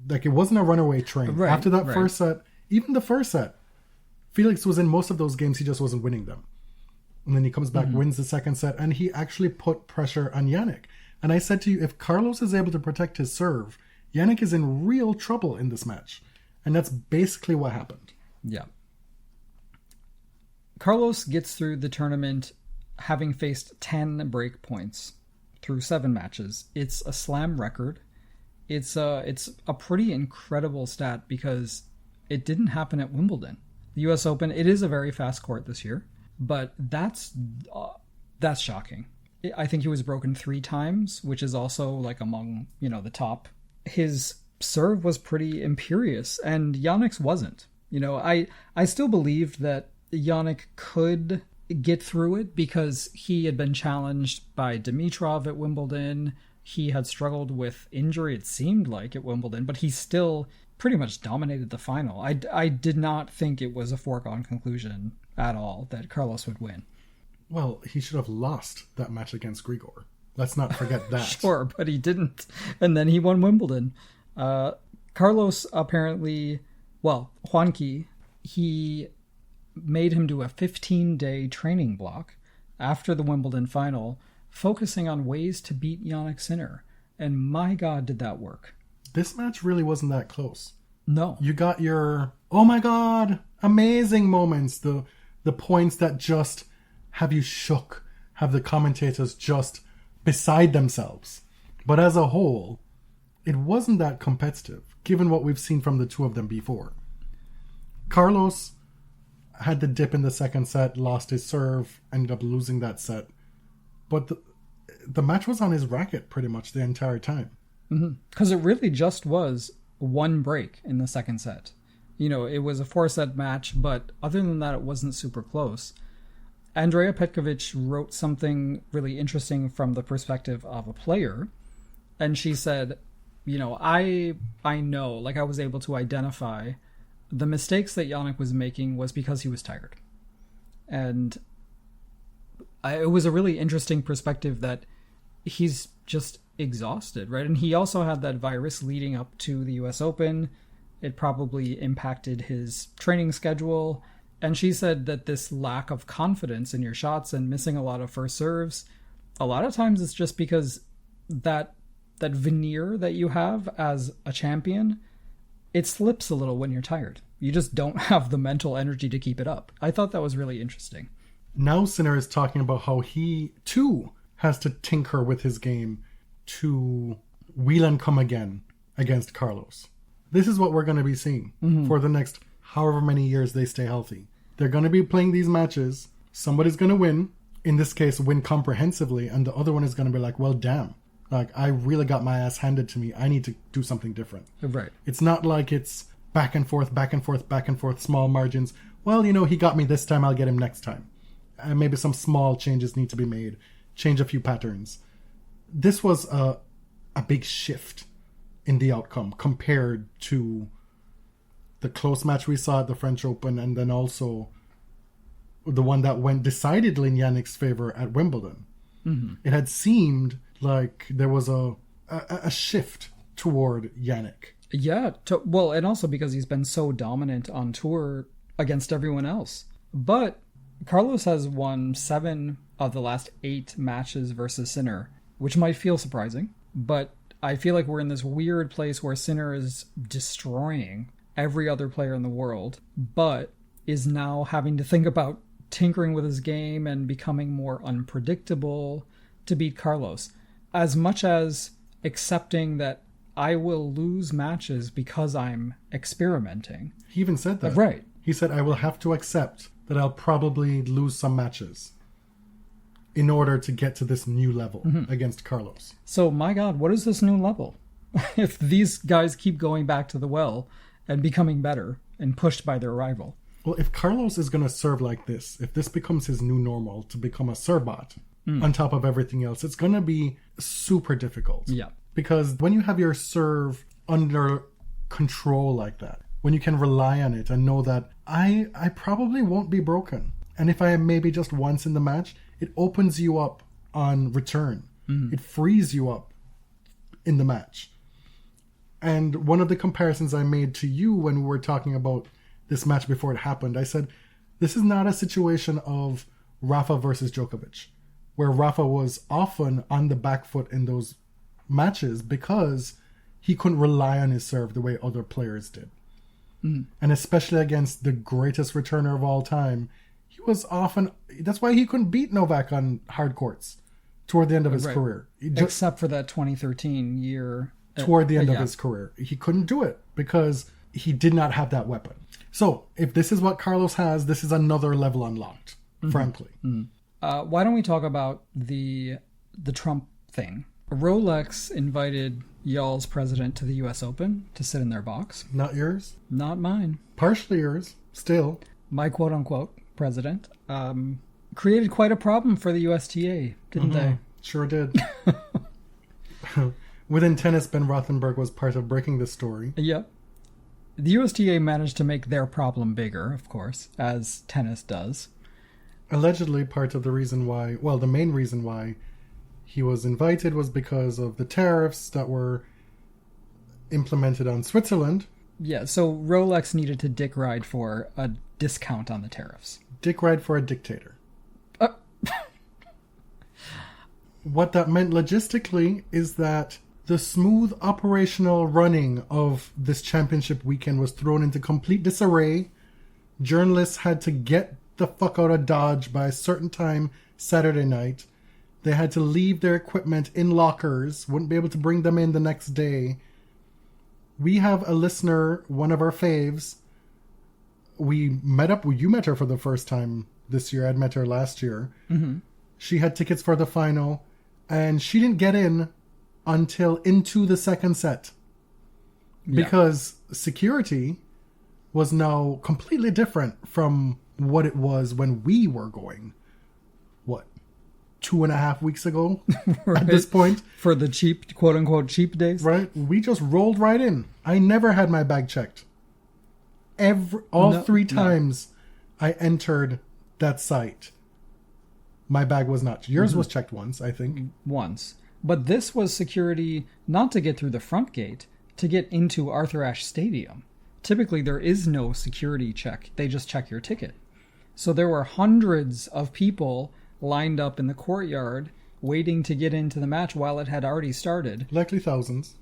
Like, it wasn't a runaway train. Right, After that first set, even the first set, Felix was in most of those games, he just wasn't winning them. And then he comes back, wins the second set, and he actually put pressure on Jannik. And I said to you, if Carlos is able to protect his serve, Jannik is in real trouble in this match. And that's basically what happened. Yeah. Carlos gets through the tournament having faced 10 break points through 7 matches. It's a slam record. It's a pretty incredible stat because it didn't happen at Wimbledon. The US Open, it is a very fast court this year, but that's shocking. I think he was broken 3 times, which is also like among, the top. His serve was pretty imperious, and Jannik's wasn't. I still believed that Jannik could get through it because he had been challenged by Dimitrov at Wimbledon. He had struggled with injury, it seemed like, at Wimbledon, but he still pretty much dominated the final. I did not think it was a foregone conclusion at all that Carlos would win. Well, he should have lost that match against Grigor. Let's not forget that. Sure, but he didn't. And then he won Wimbledon. Carlos apparently, Juanqui, he made him do a 15-day training block after the Wimbledon final, focusing on ways to beat Jannik Sinner. And my God, did that work. This match really wasn't that close. No. You got your, oh my God, amazing moments. The points that just have you shook, have the commentators just beside themselves. But as a whole, it wasn't that competitive, given what we've seen from the two of them before. Carlos had the dip in the second set, lost his serve, ended up losing that set. But the match was on his racket pretty much the entire time. Because it really just was one break in the second set. It was a 4-set match, but other than that, it wasn't super close. Andrea Petkovic wrote something really interesting from the perspective of a player. And she said, I know, like I was able to identify the mistakes that Jannik was making was because he was tired. And it was a really interesting perspective that he's just exhausted, right? And he also had that virus leading up to the US Open. It probably impacted his training schedule. And she said that this lack of confidence in your shots and missing a lot of first serves, a lot of times it's just because that veneer that you have as a champion, it slips a little when you're tired. You just don't have the mental energy to keep it up. I thought that was really interesting. Now Sinner is talking about how he, too, has to tinker with his game to wheel and come again against Carlos. This is what we're going to be seeing for the next however many years they stay healthy. They're going to be playing these matches. Somebody's going to win. In this case, win comprehensively. And the other one is going to be like, well, damn. Like, I really got my ass handed to me. I need to do something different. Right. It's not like it's back and forth, back and forth, back and forth, small margins. Well, you know, he got me this time. I'll get him next time. And maybe some small changes need to be made. Change a few patterns. This was a big shift in the outcome compared to the close match we saw at the French Open, and then also the one that went decidedly in Jannik's favor at Wimbledon. Mm-hmm. It had seemed like there was a shift toward Jannik. Yeah, well, and also because he's been so dominant on tour against everyone else. But Carlos has won 7 of the last 8 matches versus Sinner, which might feel surprising, but I feel like we're in this weird place where Sinner is destroying every other player in the world, but is now having to think about tinkering with his game and becoming more unpredictable to beat Carlos. As much as accepting that I will lose matches because I'm experimenting. He even said that. Right. He said, I will have to accept that I'll probably lose some matches in order to get to this new level against Carlos. So, my God, what is this new level? If these guys keep going back to the well and becoming better and pushed by their rival. Well, if Carlos is going to serve like this, if this becomes his new normal to become a serve-bot on top of everything else, it's going to be super difficult. Yeah. Because when you have your serve under control like that, when you can rely on it and know that I probably won't be broken. And if I am maybe just once in the match, it opens you up on return. It frees you up in the match. And one of the comparisons I made to you when we were talking about this match before it happened, I said, this is not a situation of Rafa versus Djokovic, where Rafa was often on the back foot in those matches because he couldn't rely on his serve the way other players did. And especially against the greatest returner of all time, he was often... That's why he couldn't beat Novak on hard courts toward the end of his career. Except for that 2013 year. Toward the end of his career. He couldn't do it because he did not have that weapon. So, if this is what Carlos has, this is another level unlocked, frankly. Why don't we talk about the Trump thing? Rolex invited y'all's president to the U.S. Open to sit in their box. Not yours? Not mine. Partially yours, still. My quote-unquote president created quite a problem for the USTA, didn't they? Sure did. Within tennis, Ben Rothenberg was part of breaking this story. Yep. The USTA managed to make their problem bigger, of course, as tennis does. Allegedly, part of the reason why, well, the main reason why he was invited was because of the tariffs that were implemented on Switzerland. Yeah, so Rolex needed to dick ride for a discount on the tariffs. Dick ride for a dictator. What that meant logistically is that the smooth operational running of this championship weekend was thrown into complete disarray. Journalists had to get the fuck out of Dodge by a certain time Saturday night. They had to leave their equipment in lockers, wouldn't be able to bring them in the next day. We have a listener, one of our faves. You met her for the first time this year. I'd met her last year. She had tickets for the final, and she didn't get in until into the second set. Because security was now completely different from what it was when we were going. 2.5 weeks ago right. At this point. For the cheap, quote-unquote, cheap days? Right. We just rolled right in. I never had my bag checked. All 3 times I entered that site, my bag was not. Yours was checked once, I think. Once. But this was security not to get through the front gate, to get into Arthur Ashe Stadium. Typically, there is no security check. They just check your ticket. So there were hundreds of people lined up in the courtyard waiting to get into the match while it had already started. Likely thousands.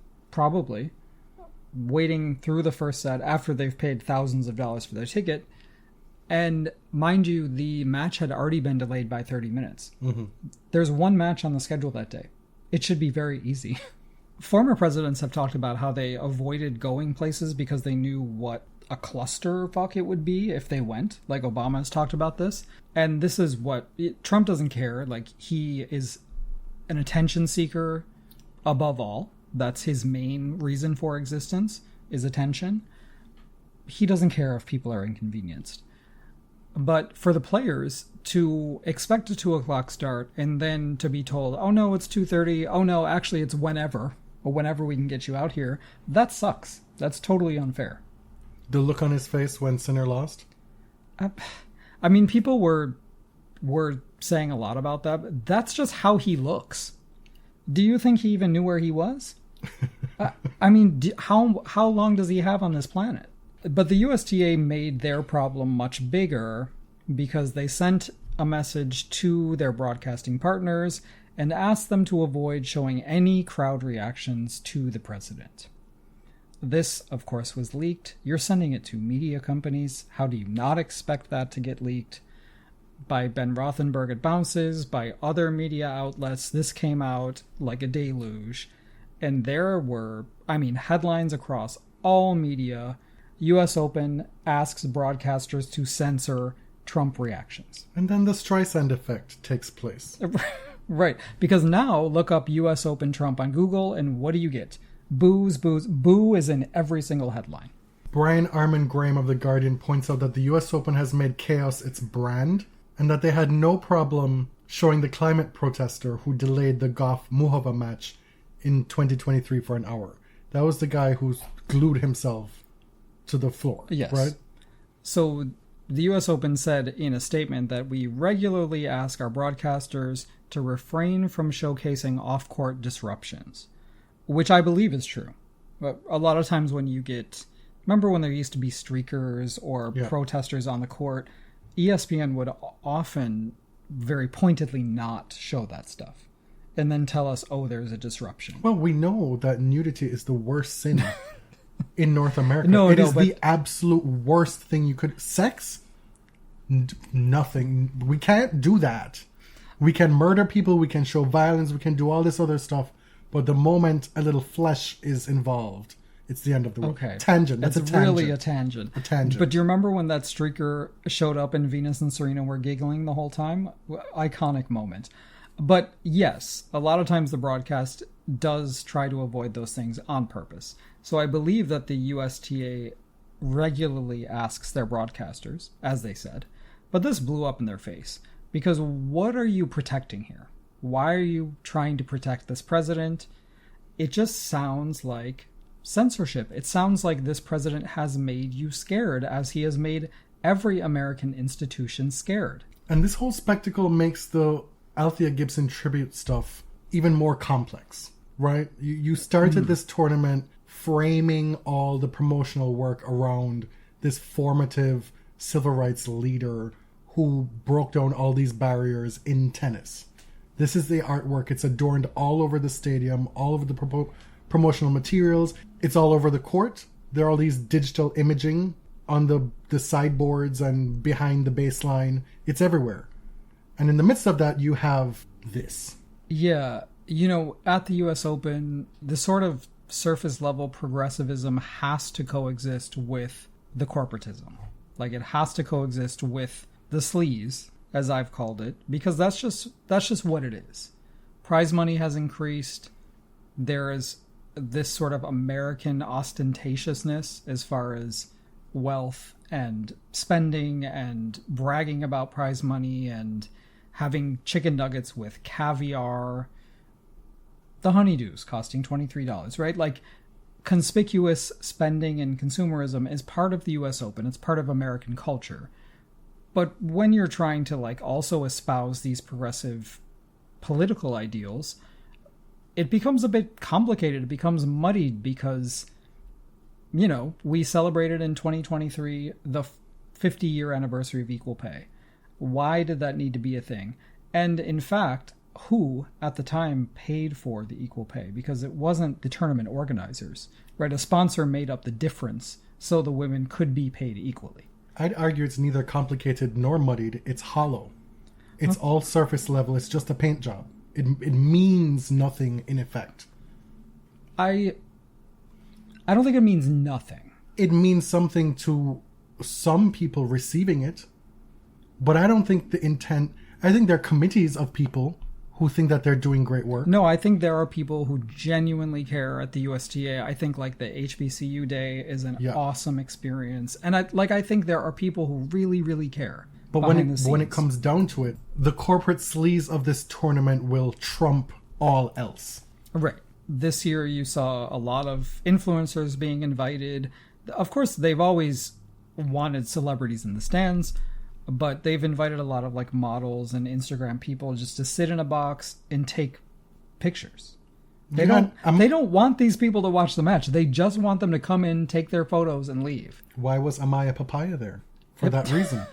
And mind you, the match had already been delayed by 30 minutes. Mm-hmm. There's one match on the schedule that day. It should be very easy. Former presidents have talked about how they avoided going places because they knew what a clusterfuck it would be if they went. Like Obama has talked about this. And this is what Trump doesn't care. Like, he is an attention seeker above all. That's his main reason for existence, is attention. He doesn't care if people are inconvenienced. But for the players to expect a 2 o'clock start and then to be told, oh no, it's 2:30. Oh no, actually it's whenever we can get you out here. That sucks. That's totally unfair. The look on his face when Sinner lost? I mean, people were saying a lot about that, but that's just how he looks. Do you think he even knew where he was? I mean, how long does he have on this planet? But the USTA made their problem much bigger because they sent a message to their broadcasting partners and asked them to avoid showing any crowd reactions to the president. This, of course, was leaked. You're sending it to media companies. How do you not expect that to get leaked? By Ben Rothenberg at Bounces, by other media outlets. This came out like a deluge. And there were, headlines across all media. US Open asks broadcasters to censor Trump reactions. And then the Streisand effect takes place. Right. Because now, look up US Open Trump on Google, and what do you get? Boos, boos. Boo is in every single headline. Brian Armin Graham of The Guardian points out that the US Open has made chaos its brand, and that they had no problem showing the climate protester who delayed the Goff-Muhova match in 2023 for an hour. That was the guy who glued himself to the floor, yes. Right? So the US Open said in a statement that we regularly ask our broadcasters to refrain from showcasing off-court disruptions, which I believe is true. But a lot of times when you get... Remember when there used to be streakers or protesters on the court? ESPN would often very pointedly not show that stuff and then tell us, oh, there's a disruption. Well, we know that nudity is the worst sin in North America. It is the absolute worst thing you could... Sex? Nothing. We can't do that. We can murder people, we can show violence, we can do all this other stuff, but the moment a little flesh is involved, it's the end of the world. Okay. Tangent. That's it's a tangent. Really a tangent. A tangent. But do you remember when that streaker showed up and Venus and Serena were giggling the whole time? Iconic moment. But yes, a lot of times the broadcast does try to avoid those things on purpose. So I believe that the USTA regularly asks their broadcasters, as they said, but this blew up in their face. Because what are you protecting here? Why are you trying to protect this president? It just sounds like censorship. It sounds like this president has made you scared, as he has made every American institution scared. And this whole spectacle makes the Althea Gibson tribute stuff even more complex, right? You started this tournament framing all the promotional work around this formative civil rights leader who broke down all these barriers in tennis. This is the artwork. It's adorned all over the stadium, all over the promotional materials. It's all over the court. There are all these digital imaging on the sideboards and behind the baseline. It's everywhere. And in the midst of that, you have this. Yeah. At the US Open, the sort of surface level progressivism has to coexist with the corporatism. Like, it has to coexist with the sleaze, as I've called it, because that's just what it is. Prize money has increased. There is this sort of American ostentatiousness as far as wealth and spending and bragging about prize money and having chicken nuggets with caviar. The honeydews costing $23, right? Like, conspicuous spending and consumerism is part of the US Open. It's part of American culture. But when you're trying to also espouse these progressive political ideals, it becomes a bit complicated. It becomes muddied because, we celebrated in 2023 the 50-year anniversary of equal pay. Why did that need to be a thing? And in fact, who at the time paid for the equal pay? Because it wasn't the tournament organizers, right? A sponsor made up the difference so the women could be paid equally. I'd argue it's neither complicated nor muddied. It's hollow. It's all surface level. It's just a paint job. It means nothing in effect. I don't think it means nothing. It means something to some people receiving it, but I don't think the intent... I think there are committees of people who think that they're doing great work. No, I think there are people who genuinely care at the USTA. I think like the HBCU day is an awesome experience. And I think there are people who really, really care. But when it comes down to it, the corporate sleaze of this tournament will trump all else. Right. This year you saw a lot of influencers being invited. Of course, they've always wanted celebrities in the stands, but they've invited a lot of like models and Instagram people just to sit in a box and take pictures. They don't want these people to watch the match. They just want them to come in, take their photos, and leave. Why was Amaya Papaya there? For that reason.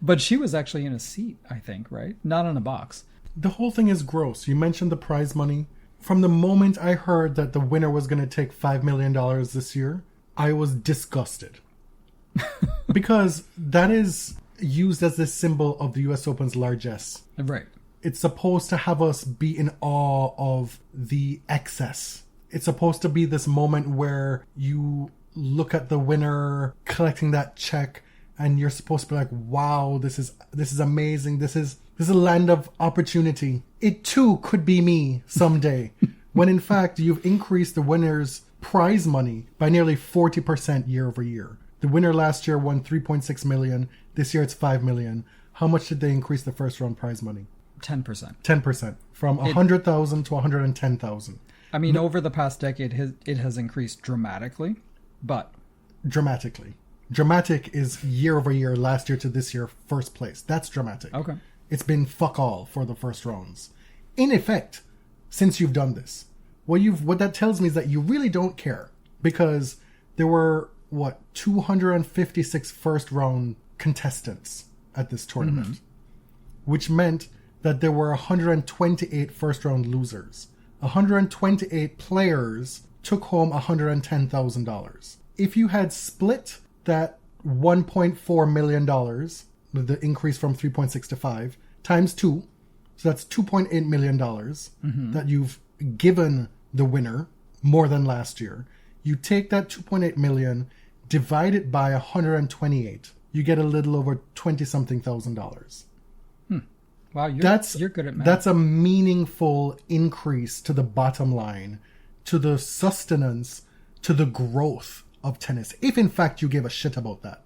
But she was actually in a seat, I think, right? Not in a box. The whole thing is gross. You mentioned the prize money. From the moment I heard that the winner was going to take $5 million this year, I was disgusted. Because that is used as the symbol of the US Open's largesse. Right. It's supposed to have us be in awe of the excess. It's supposed to be this moment where you look at the winner collecting that check and you're supposed to be like, wow, this is amazing. This is a land of opportunity. It too could be me someday. When in fact, you've increased the winner's prize money by nearly 40% year over year. The winner last year won $3.6 million. This year it's $5 million. How much did they increase the first round prize money? 10%. 10%. From 100,000 to 110,000. I mean, over the past decade, it has increased dramatically, but... Dramatically. Dramatic is year over year, last year to this year, first place. That's dramatic. Okay. It's been fuck all for the first rounds. In effect, since you've done this, what that tells me is that you really don't care. Because there were, 256 first round contestants at this tournament. Mm-hmm. Which meant that there were 128 first round losers. 128 players took home $110,000. If you had split that $1.4 million, the increase from 3.6 to 5, times 2, so that's $2.8 million that you've given the winner, more than last year. You take that 2.8 million, divide it by 128, you get a little over $20-something thousand. Wow, you're good at math. That's a meaningful increase to the bottom line, to the sustenance, to the growth of tennis, if in fact you give a shit about that.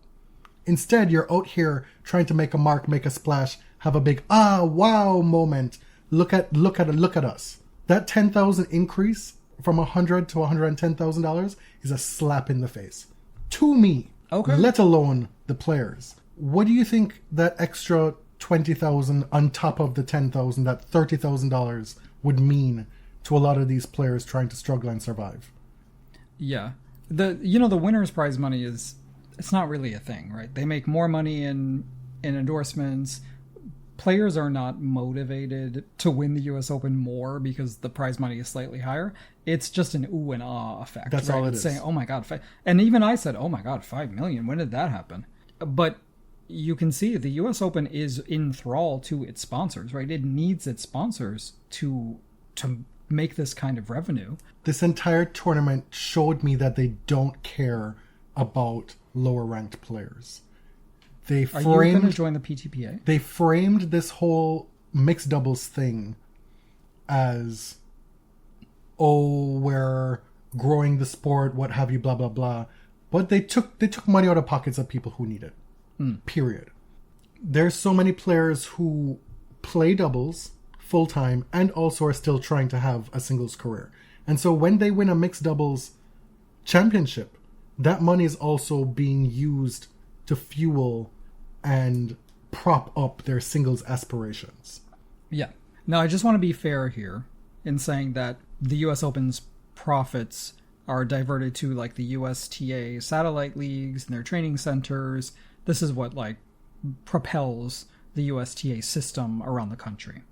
Instead, you're out here trying to make a mark, make a splash, have a big wow moment. Look at us. That 10,000 increase from $100 to $110,000 is a slap in the face to me. Okay. Let alone the players. What do you think that extra 20,000 on top of the 10,000, that $30,000 would mean to a lot of these players trying to struggle and survive? Yeah. The winner's prize money it's not really a thing, right? They make more money in endorsements. Players are not motivated to win the US Open more because the prize money is slightly higher. It's just an ooh and ah effect. That's right? All it is. Saying, oh my God. And even I said, oh my God, 5 million. When did that happen? But you can see the US Open is in thrall to its sponsors, right? It needs its sponsors to make this kind of revenue. This entire tournament showed me that they don't care about lower ranked players. Are you going to join the PTPA? They framed this whole mixed doubles thing as, we're growing the sport, what have you, blah, blah, blah. But they took money out of pockets of people who need it. Period. There's so many players who play doubles full-time and also are still trying to have a singles career. And so when they win a mixed doubles championship, that money is also being used to fuel and prop up their singles aspirations. Yeah. Now, I just want to be fair here in saying that the US Open's profits are diverted to like the USTA satellite leagues and their training centers. This is what like propels the USTA system around the country.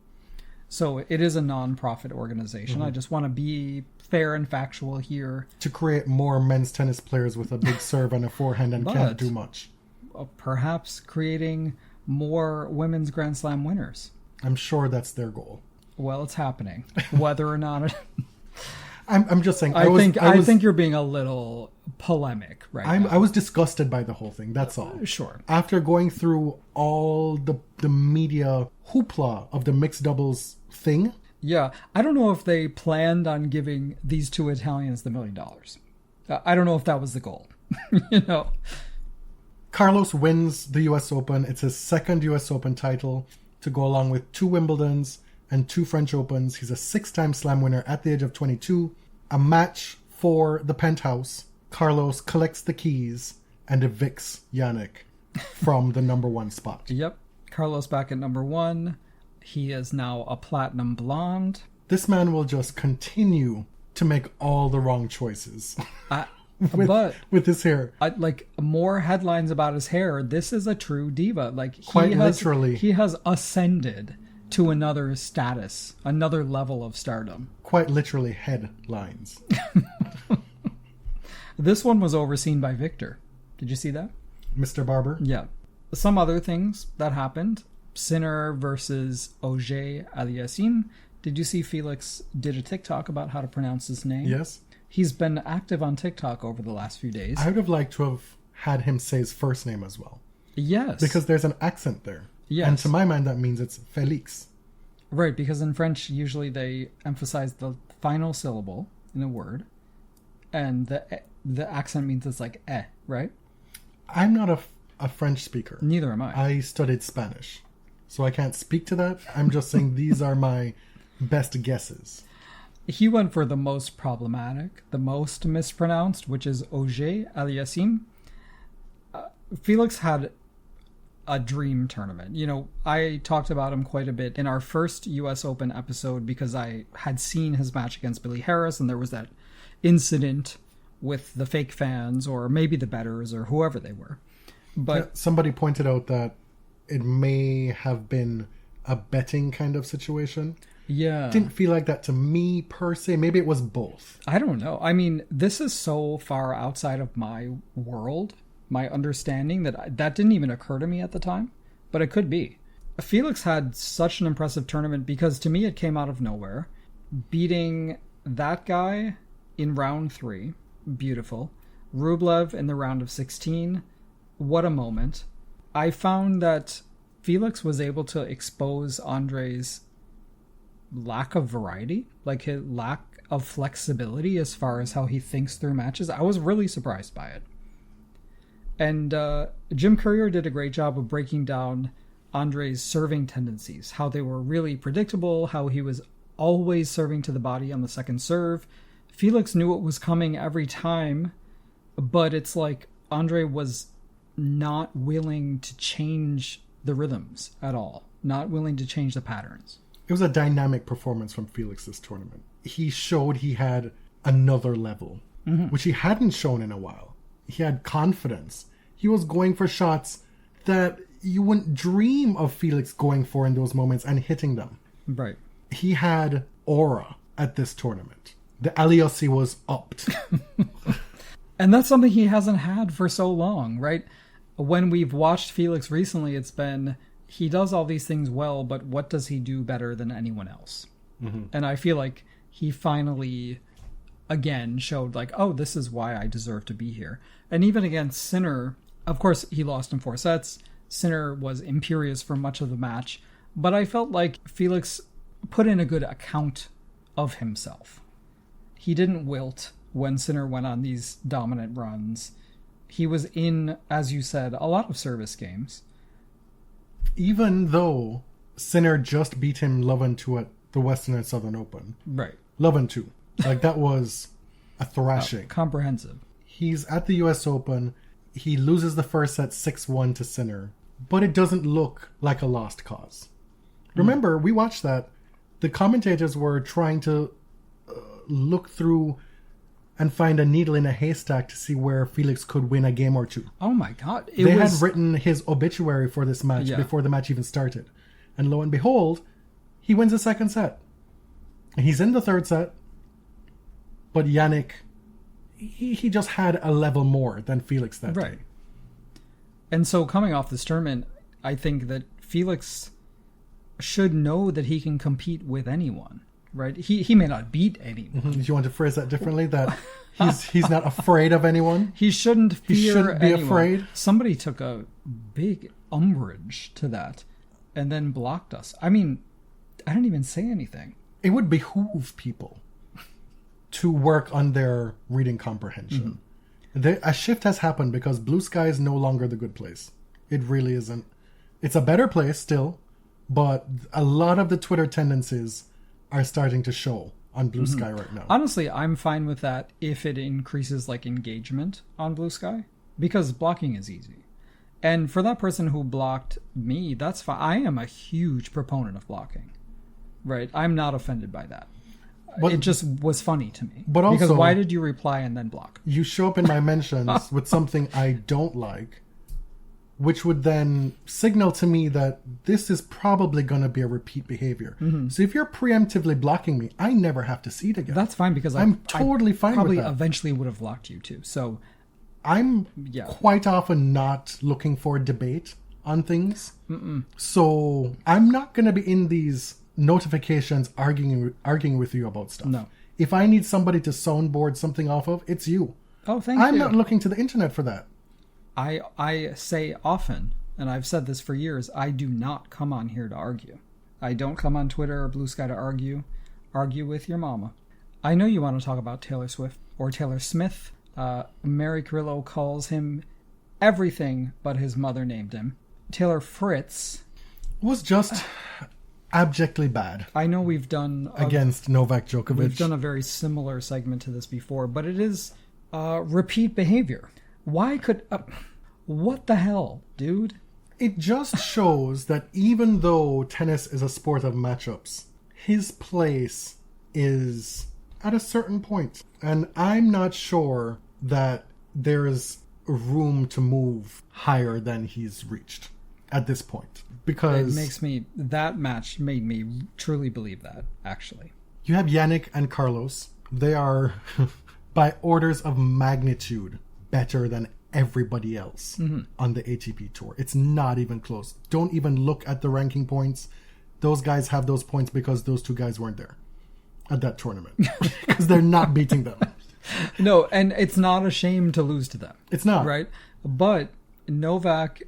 So it is a non-profit organization. I just want to be fair and factual here. To create more men's tennis players with a big serve and a forehand and can't do much. perhaps creating more women's Grand Slam winners. I'm sure that's their goal. Well, it's happening. Whether or not it... I'm just saying. I think you're being a little polemic right now. I was disgusted by the whole thing. That's all. Sure. After going through all the media hoopla of the mixed doubles thing. Yeah, I don't know if they planned on giving these two Italians the $1 million. I don't know if that was the goal. You know. Carlos wins the U.S. Open. It's his second U.S. Open title to go along with 2 Wimbledons and 2 French Opens. He's a 6-time slam winner at the age of 22. A match for the penthouse. Carlos collects the keys and evicts Jannik from the number 1 spot. Yep. Carlos back at number 1. He is now a platinum blonde. This man will just continue to make all the wrong choices. With his hair. Like, more headlines about his hair. This is a true diva. Like, literally. He has ascended to another status, another level of stardom. Quite literally headlines. This one was overseen by Victor. Did you see that? Mr. Barber? Yeah. Some other things that happened. Sinner versus Auger-Aliassime. Did you see Felix did a TikTok about how to pronounce his name? Yes. He's been active on TikTok over the last few days. I would have liked to have had him say his first name as well. Yes. Because there's an accent there. Yes. And to my mind, that means it's Félix. Right, because in French, usually they emphasize the final syllable in a word. And the accent means it's like eh, right? I'm not a French speaker. Neither am I. I studied Spanish. So I can't speak to that. I'm just saying these are my best guesses. He went for the most problematic, the most mispronounced, which is Auger-Aliassime. Felix had a dream tournament. You know, I talked about him quite a bit in our first US Open episode because I had seen his match against Billy Harris and there was that incident with the fake fans or maybe the bettors or whoever they were. But somebody pointed out that it may have been a betting kind of situation. Yeah. Didn't feel like that to me per se. Maybe it was both. I don't know. I mean, this is so far outside of my world, my understanding, that didn't even occur to me at the time. But it could be. Felix had such an impressive tournament because to me it came out of nowhere. Beating that guy in round 3. Beautiful. Rublev in the round of 16. What a moment. I found that Felix was able to expose Andre's lack of variety, like his lack of flexibility as far as how he thinks through matches. I was really surprised by it. And Jim Courier did a great job of breaking down Andre's serving tendencies, how they were really predictable, how he was always serving to the body on the second serve. Felix knew it was coming every time, but it's like Andre was not willing to change the rhythms at all, not willing to change the patterns. It was a dynamic performance from Felix this tournament. He showed he had another level, which he hadn't shown in a while. He had confidence. He was going for shots that you wouldn't dream of Felix going for in those moments and hitting them. Right. He had aura at this tournament. The Aliossi was upped. And that's something he hasn't had for so long, right? When we've watched Felix recently, it's been, he does all these things well, but what does he do better than anyone else? Mm-hmm. And I feel like he finally, again, showed like, oh, this is why I deserve to be here. And even against Sinner, of course, he lost in 4 sets. Sinner was imperious for much of the match. But I felt like Felix put in a good account of himself. He didn't wilt when Sinner went on these dominant runs. He was in, as you said, a lot of service games. Even though Sinner just beat him 11-2 at the Western and Southern Open. Right. 11-2. Like, that was a thrashing. Comprehensive. He's at the US Open. He loses the first set 6-1 to Sinner. But it doesn't look like a lost cause. Remember, we watched that. The commentators were trying to look through and find a needle in a haystack to see where Felix could win a game or two. Oh my God. They had written his obituary for this match before the match even started. And lo and behold, he wins the second set. He's in the third set. But Jannik, he just had a level more than Felix that day. And so coming off this tournament, I think that Felix should know that he can compete with anyone, right? He may not beat anyone. Do you want to phrase that differently? That he's not afraid of anyone? He shouldn't fear He shouldn't be anyone. afraid? Somebody took a big umbrage to that and then blocked us. I mean, I didn't even say anything. It would behoove people to work on their reading comprehension. A shift has happened because Blue Sky is no longer the good place. It really isn't. It's a better place still, but a lot of the Twitter tendencies are starting to show on Blue Sky right now. Honestly, I'm fine with that if it increases like engagement on Blue Sky, because blocking is easy. And for that person who blocked me, that's fine. I am a huge proponent of blocking, right? I'm not offended by that. But it just was funny to me. But also, because why did you reply and then block? You show up in my mentions with something I don't like, which would then signal to me that this is probably going to be a repeat behavior. So if you're preemptively blocking me, I never have to see it again. That's fine, because I'm totally fine with probably that. eventually would have blocked you too. So I'm quite often not looking for debate on things. So I'm not going to be in these notifications arguing with you about stuff. No. If I need somebody to soundboard something off of, it's you. Oh, thank you. I'm not looking to the internet for that. I say often, and I've said this for years, I do not come on here to argue. I don't come on Twitter or Blue Sky to argue. Argue with your mama. I know you want to talk about Taylor Swift or Taylor Smith. Mary Carillo calls him everything but his mother named him. Taylor Fritz was just abjectly bad. I know we've done against Novak Djokovic. We've done a very similar segment to this before, but it is repeat behavior. Why could... what the hell, dude? It just shows that even though tennis is a sport of matchups, his place is at a certain point. And I'm not sure that there's room to move higher than he's reached at this point. Because... that match made me truly believe that, actually. You have Jannik and Carlos. They are, by orders of magnitude, better than everybody else on the ATP Tour. It's not even close. Don't even look at the ranking points. Those guys have those points because those two guys weren't there at that tournament. Because they're not beating them. No, and it's not a shame to lose to them. It's not. Right? But Novak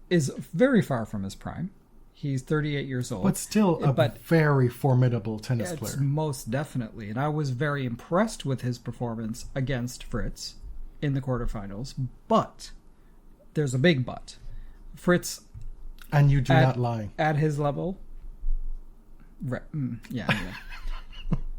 is very far from his prime. He's 38 years old. But still a very formidable tennis player. Most definitely. And I was very impressed with his performance against Fritz in the quarterfinals. But there's a big but. Fritz... And you do not lie. At his level...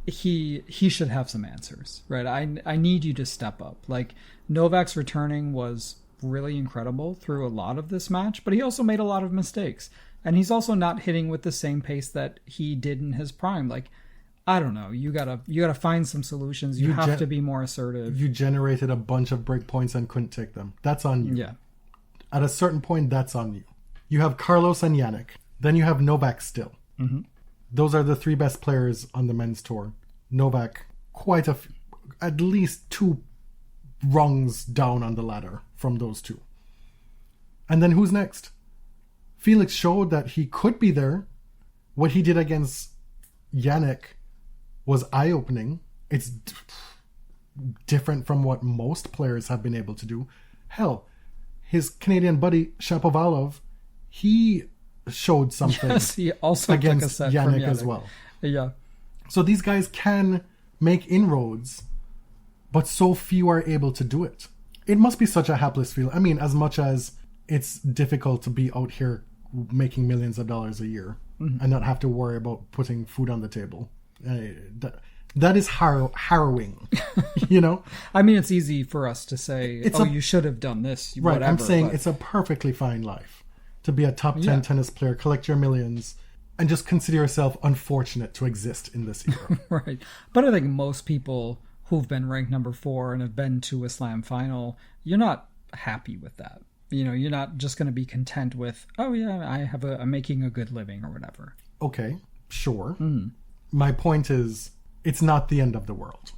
He should have some answers, right? I need you to step up. Like, Novak's returning was really incredible through a lot of this match, but he also made a lot of mistakes. And he's also not hitting with the same pace that he did in his prime. Like, I don't know. You gotta find some solutions. You have to be more assertive. You generated a bunch of break points and couldn't take them. That's on you. Yeah. At a certain point, that's on you. You have Carlos and Jannik. Then you have Novak still. Those are the three best players on the men's tour. Novak, at least 2 rungs down on the ladder from those two. And then who's next? Felix showed that he could be there. What he did against Jannik was eye-opening. It's different from what most players have been able to do. Hell, his Canadian buddy Shapovalov, he showed something. Yes, he also against took a set Jannik from Jannik as well. Yeah. So these guys can make inroads, but so few are able to do it. It must be such a hapless feeling. I mean, as much as it's difficult to be out here making millions of dollars a year and not have to worry about putting food on the table. That is harrowing, you know? I mean, it's easy for us to say, you should have done this. Right, whatever, I'm saying it's a perfectly fine life to be a top 10 tennis player, collect your millions, and just consider yourself unfortunate to exist in this era. Right. But I think most people who've been ranked number 4 and have been to a slam final, you're not happy with that. You know, you're not just going to be content with, I'm making a good living or whatever. Okay, sure. My point is, it's not the end of the world.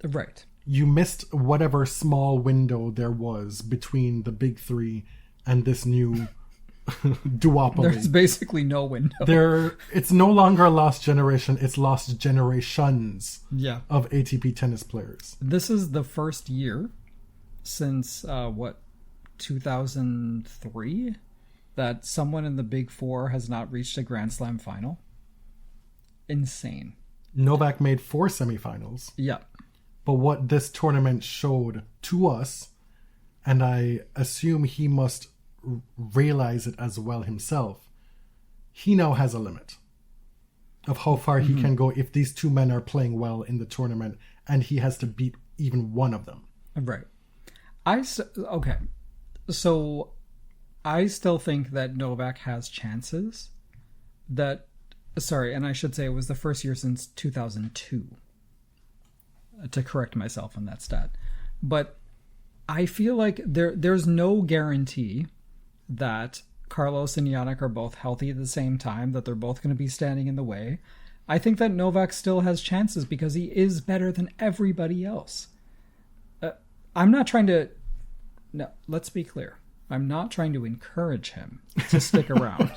Right. You missed whatever small window there was between the big 3 and this new duopoly. There's basically no window. It's no longer a lost generation, it's lost generations Yeah. of ATP tennis players. This is the first year since, 2003, that someone in the Big Four has not reached a Grand Slam final. Insane. Novak made 4 semifinals. Yeah. But what this tournament showed to us, and I assume he must realize it as well himself, he now has a limit of how far he can go if these two men are playing well in the tournament and he has to beat even one of them. Right. Okay. So I still think that Novak has chances and I should say it was the first year since 2002 to correct myself on that stat. But I feel like there's no guarantee that Carlos and Jannik are both healthy at the same time, that they're both going to be standing in the way. I think that Novak still has chances because he is better than everybody else. I'm not trying to... No, let's be clear. I'm not trying to encourage him to stick around.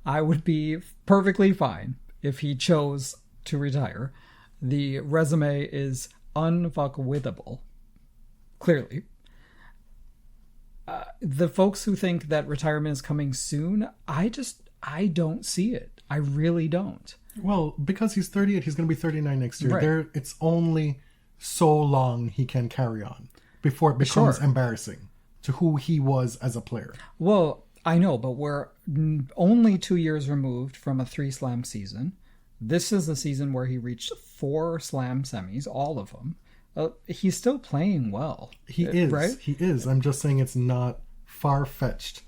I would be perfectly fine if he chose to retire. The resume is unfuckwithable. Clearly. The folks who think that retirement is coming soon, I don't see it. I really don't. Well, because he's 38, he's going to be 39 next year. Right. It's only so long he can carry on before it becomes embarrassing to who he was as a player. Well, I know, but we're only 2 years removed from a 3-slam season. This is the season where he reached 4 slam semis, all of them. He's still playing well. He is, right? He is. I'm just saying it's not far-fetched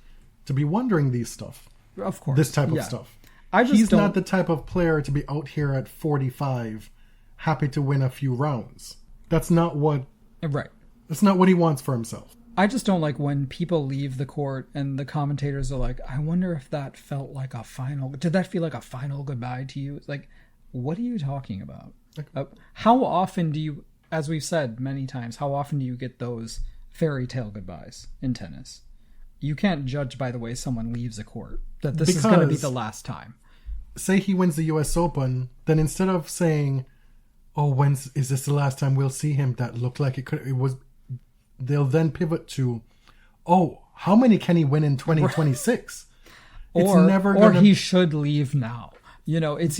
to be wondering these stuff. Of course. This type of stuff. He's not the type of player to be out here at 45 happy to win a few rounds. That's not what... Right. That's not what he wants for himself. I just don't like when people leave the court and the commentators are like, I wonder if that felt like a final... Did that feel like a final goodbye to you? It's like, what are you talking about? How often do you, as we've said many times, how often do you get those fairy tale goodbyes in tennis? You can't judge by the way someone leaves a court that this is going to be the last time. Say he wins the US Open, then instead of saying, oh, is this the last time we'll see him? That looked like it was... They'll then pivot to, oh, how many can he win in 2026? Or he should leave now. You know, it's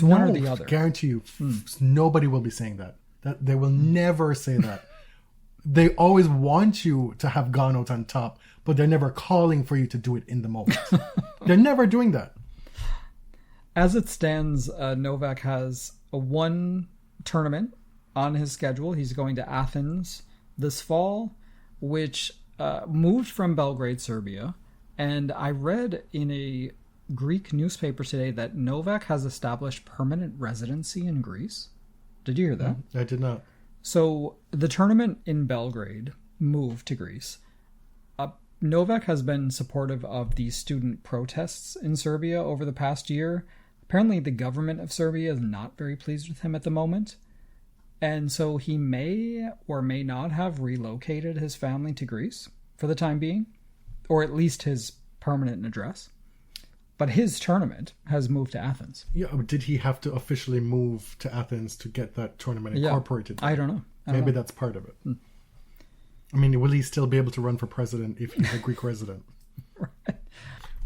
one or the other. I guarantee you, nobody will be saying that. They will never say that. They always want you to have gone out on top, but they're never calling for you to do it in the moment. They're never doing that. As it stands, Novak has one tournament on his schedule. He's going to Athens this fall, which moved from Belgrade, Serbia. And I read in a Greek newspaper today that Novak has established permanent residency in Greece. Did you hear that? I did not. So the tournament in Belgrade moved to Greece. Novak has been supportive of the student protests in Serbia over the past year. Apparently the government of Serbia is not very pleased with him at the moment. And so he may or may not have relocated his family to Greece for the time being, or at least his permanent address. But his tournament has moved to Athens. Yeah, did he have to officially move to Athens to get that tournament incorporated? I don't know. Maybe that's part of it. I mean, will he still be able to run for president if he's a Greek resident? Right.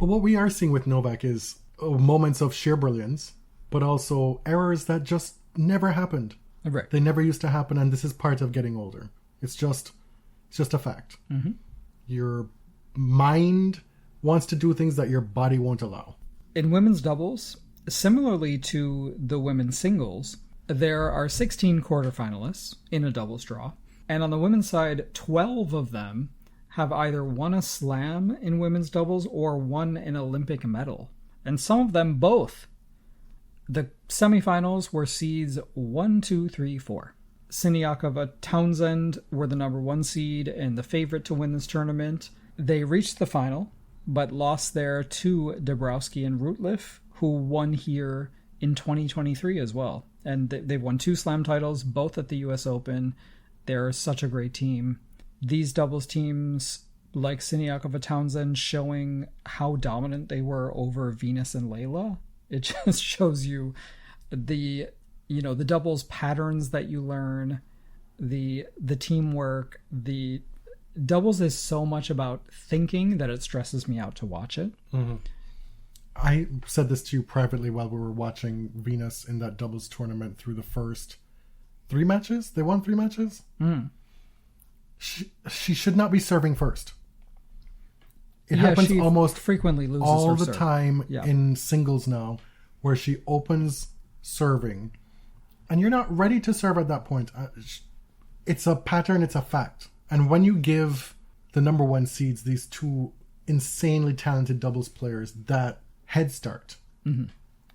But what we are seeing with Novak is moments of sheer brilliance, but also errors that just never happened. Right. They never used to happen, and this is part of getting older. It's just a fact. Mm-hmm. Your mind wants to do things that your body won't allow. In women's doubles, similarly to the women's singles, there are 16 quarterfinalists in a doubles draw. And on the women's side, 12 of them have either won a slam in women's doubles or won an Olympic medal. And some of them both. The semifinals were seeds 1, 2, 3, 4. Siniakova, Townsend were the number 1 seed and the favorite to win this tournament. They reached the final, but lost there to Dabrowski and Rutliff, who won here in 2023 as well. And they've won 2 slam titles, both at the US Open. They're such a great team. These doubles teams like Siniakova Townsend showing how dominant they were over Venus and Layla. It just shows you the doubles patterns that you learn, the teamwork. The doubles is so much about thinking that it stresses me out to watch it. Mm-hmm. I said this to you privately while we were watching Venus in that doubles tournament through the first 3 matches. They won 3 matches. She should not be serving first. It happens almost frequently loses all the serve. time in singles now, where she opens serving, and you're not ready to serve at that point. It's a pattern. It's a fact. And when you give the number 1 seeds, these 2 insanely talented doubles players, that head start,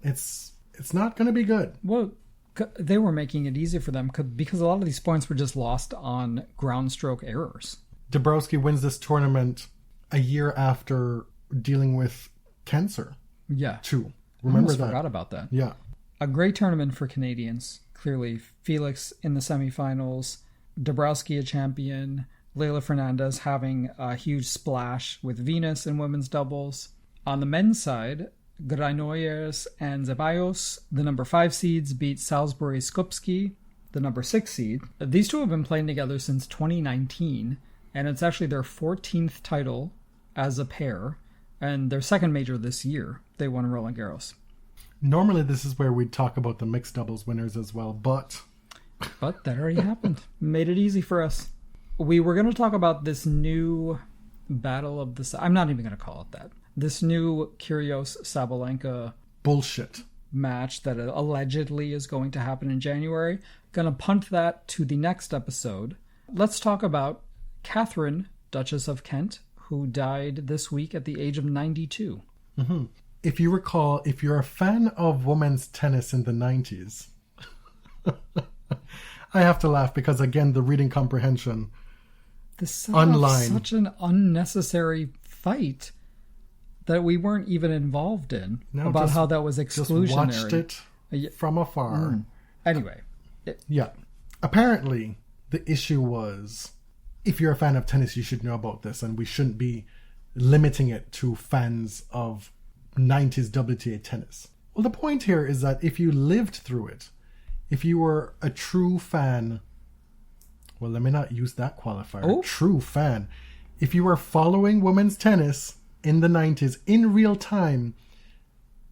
it's not going to be good. Well, they were making it easy for them because a lot of these points were just lost on ground stroke errors. Dabrowski wins this tournament a year after dealing with cancer. Yeah. Too. Remember that? I forgot about that. Yeah. A great tournament for Canadians. Clearly, Felix in the semifinals, Dabrowski a champion, Leylah Fernandez having a huge splash with Venus in women's doubles. On the men's side, Granollers and Zeballos, the number 5 seeds, beat Salisbury Skupski, the number 6 seed. These two have been playing together since 2019, and it's actually their 14th title as a pair, and their second major this year. They won Roland Garros. Normally this is where we'd talk about the mixed doubles winners as well, but that already happened. Made it easy for us. We were going to talk about this new battle of the... I'm not even going to call it that. This new Kyrgios-Sabalenka bullshit match that allegedly is going to happen in January. Gonna punt that to the next episode. Let's talk about Catherine, Duchess of Kent, who died this week at the age of 92. Mm-hmm. If you recall, if you're a fan of women's tennis in the 90s, I have to laugh because, again, the reading comprehension online. Such an unnecessary fight that we weren't even involved in, about how that was exclusionary. Just watched it from afar. Anyway. Yeah. Apparently, the issue was, if you're a fan of tennis, you should know about this, and we shouldn't be limiting it to fans of 90s WTA tennis. Well, the point here is that if you lived through it, if you were a true fan, well, let me not use that qualifier, true fan. If you were following women's tennis in the 90s in real time,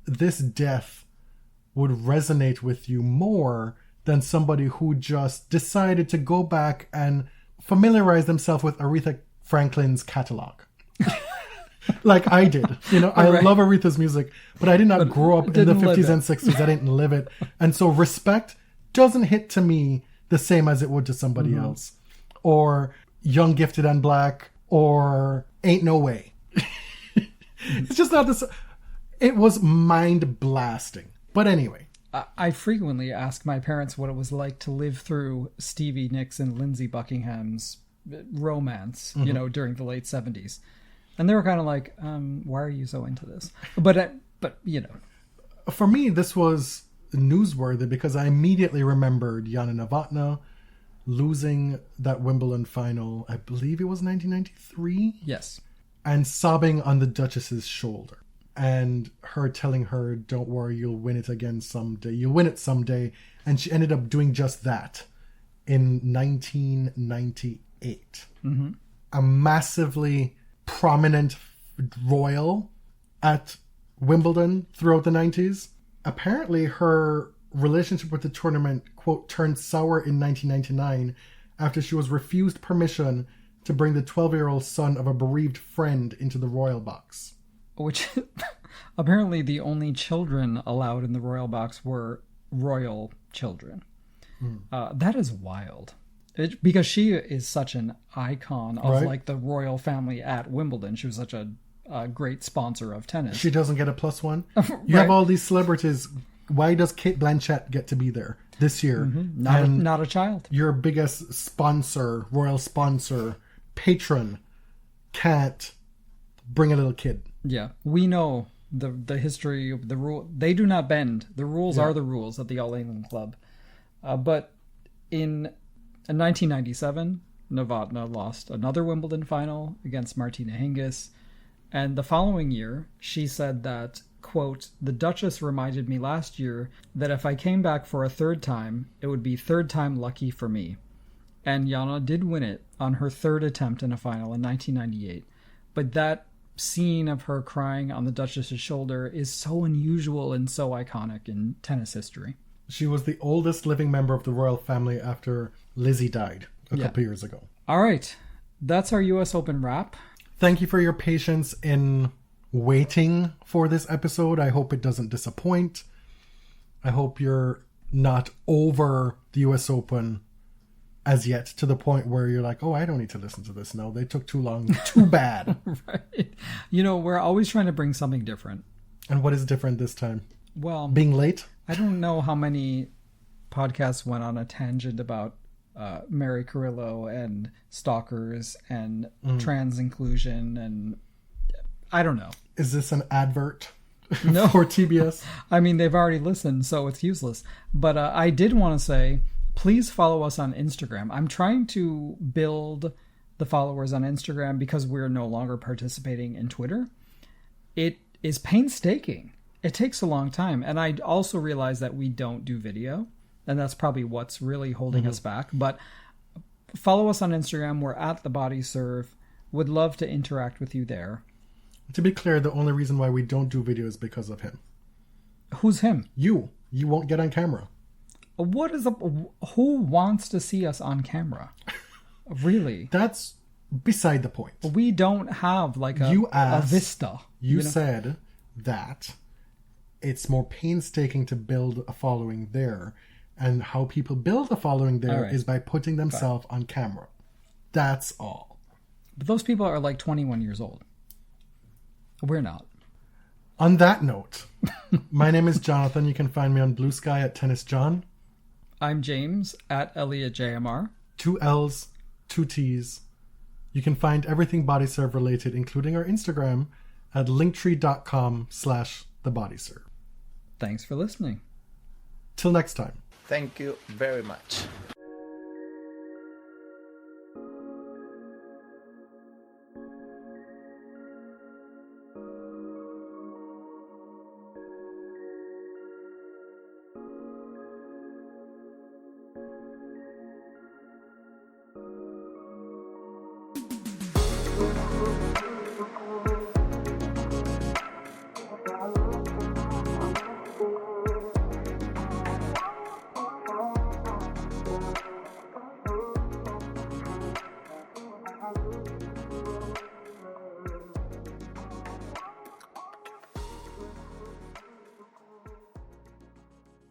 this death would resonate with you more than somebody who just decided to go back and familiarize themselves with Aretha Franklin's catalog. Like I did. I love Aretha's music, but I did not grow up in the 50s and 60s. I didn't live it. And so respect doesn't hit to me the same as it would to somebody else. Or Young, Gifted and Black, or Ain't No Way. It's just not this. It was mind blasting. But anyway. I frequently ask my parents what it was like to live through Stevie Nicks and Lindsey Buckingham's romance, during the late 70s. And they were kind of like, why are you so into this? But For me, this was newsworthy because I immediately remembered Yana Novotná losing that Wimbledon final, I believe it was 1993? Yes. And sobbing on the Duchess's shoulder. And her telling her, don't worry, you'll win it again someday. You'll win it someday. And she ended up doing just that in 1998. Mm-hmm. A massively prominent royal at Wimbledon throughout the 90s. Apparently, her relationship with the tournament, quote, turned sour in 1999 after she was refused permission to bring the 12-year-old son of a bereaved friend into the royal box. Which, apparently the only children allowed in the royal box were royal children. That is wild. Because she is such an icon of like the royal family at Wimbledon. She was such a great sponsor of tennis. She doesn't get a +1. You have all these celebrities. Why does Kate Blanchett get to be there this year? Mm-hmm. Not a child. Your biggest sponsor, royal sponsor, patron, can't bring a little kid. Yeah, we know the history of the rule. They do not bend. The rules are the rules at the All England Club. But in 1997, Novotná lost another Wimbledon final against Martina Hingis. And the following year, she said that, quote, "The Duchess reminded me last year that if I came back for a third time, it would be third time lucky for me." And Jana did win it on her third attempt in a final in 1998. But that scene of her crying on the Duchess's shoulder is so unusual and so iconic in tennis history. She was the oldest living member of the royal family after Lizzie died a couple years ago. All right. That's our US Open wrap. Thank you for your patience in waiting for this episode. I hope it doesn't disappoint. I hope you're not over the US Open as yet, to the point where you're like, oh, I don't need to listen to this now. They took too long. Too bad. Right. You know, we're always trying to bring something different. And what is different this time? Well, being late? I don't know how many podcasts went on a tangent about Mary Carillo and stalkers and trans inclusion, and I don't know. Is this an advert no. for TBS? I mean, they've already listened, so it's useless. But I did want to say, please follow us on Instagram. I'm trying to build the followers on Instagram because we're no longer participating in Twitter. It is painstaking. It takes a long time. And I also realize that we don't do video. And that's probably what's really holding us back. But follow us on Instagram. We're at The Body Serve. Would love to interact with you there. To be clear, the only reason why we don't do video is because of him. Who's him? You. You won't get on camera. What is who wants to see us on camera? Really? That's beside the point. We don't have like a Vista. You said that it's more painstaking to build a following there. And how people build a following there is by putting themselves on camera. That's all. But those people are like 21 years old. We're not. On that note, my name is Jonathan. You can find me on Blue Sky at Tennis John. I'm James at ElliotJMR. 2 L's, 2 T's. You can find everything Body Serve related, including our Instagram, at linktree.com/thebodyserve. Thanks for listening. Till next time. Thank you very much.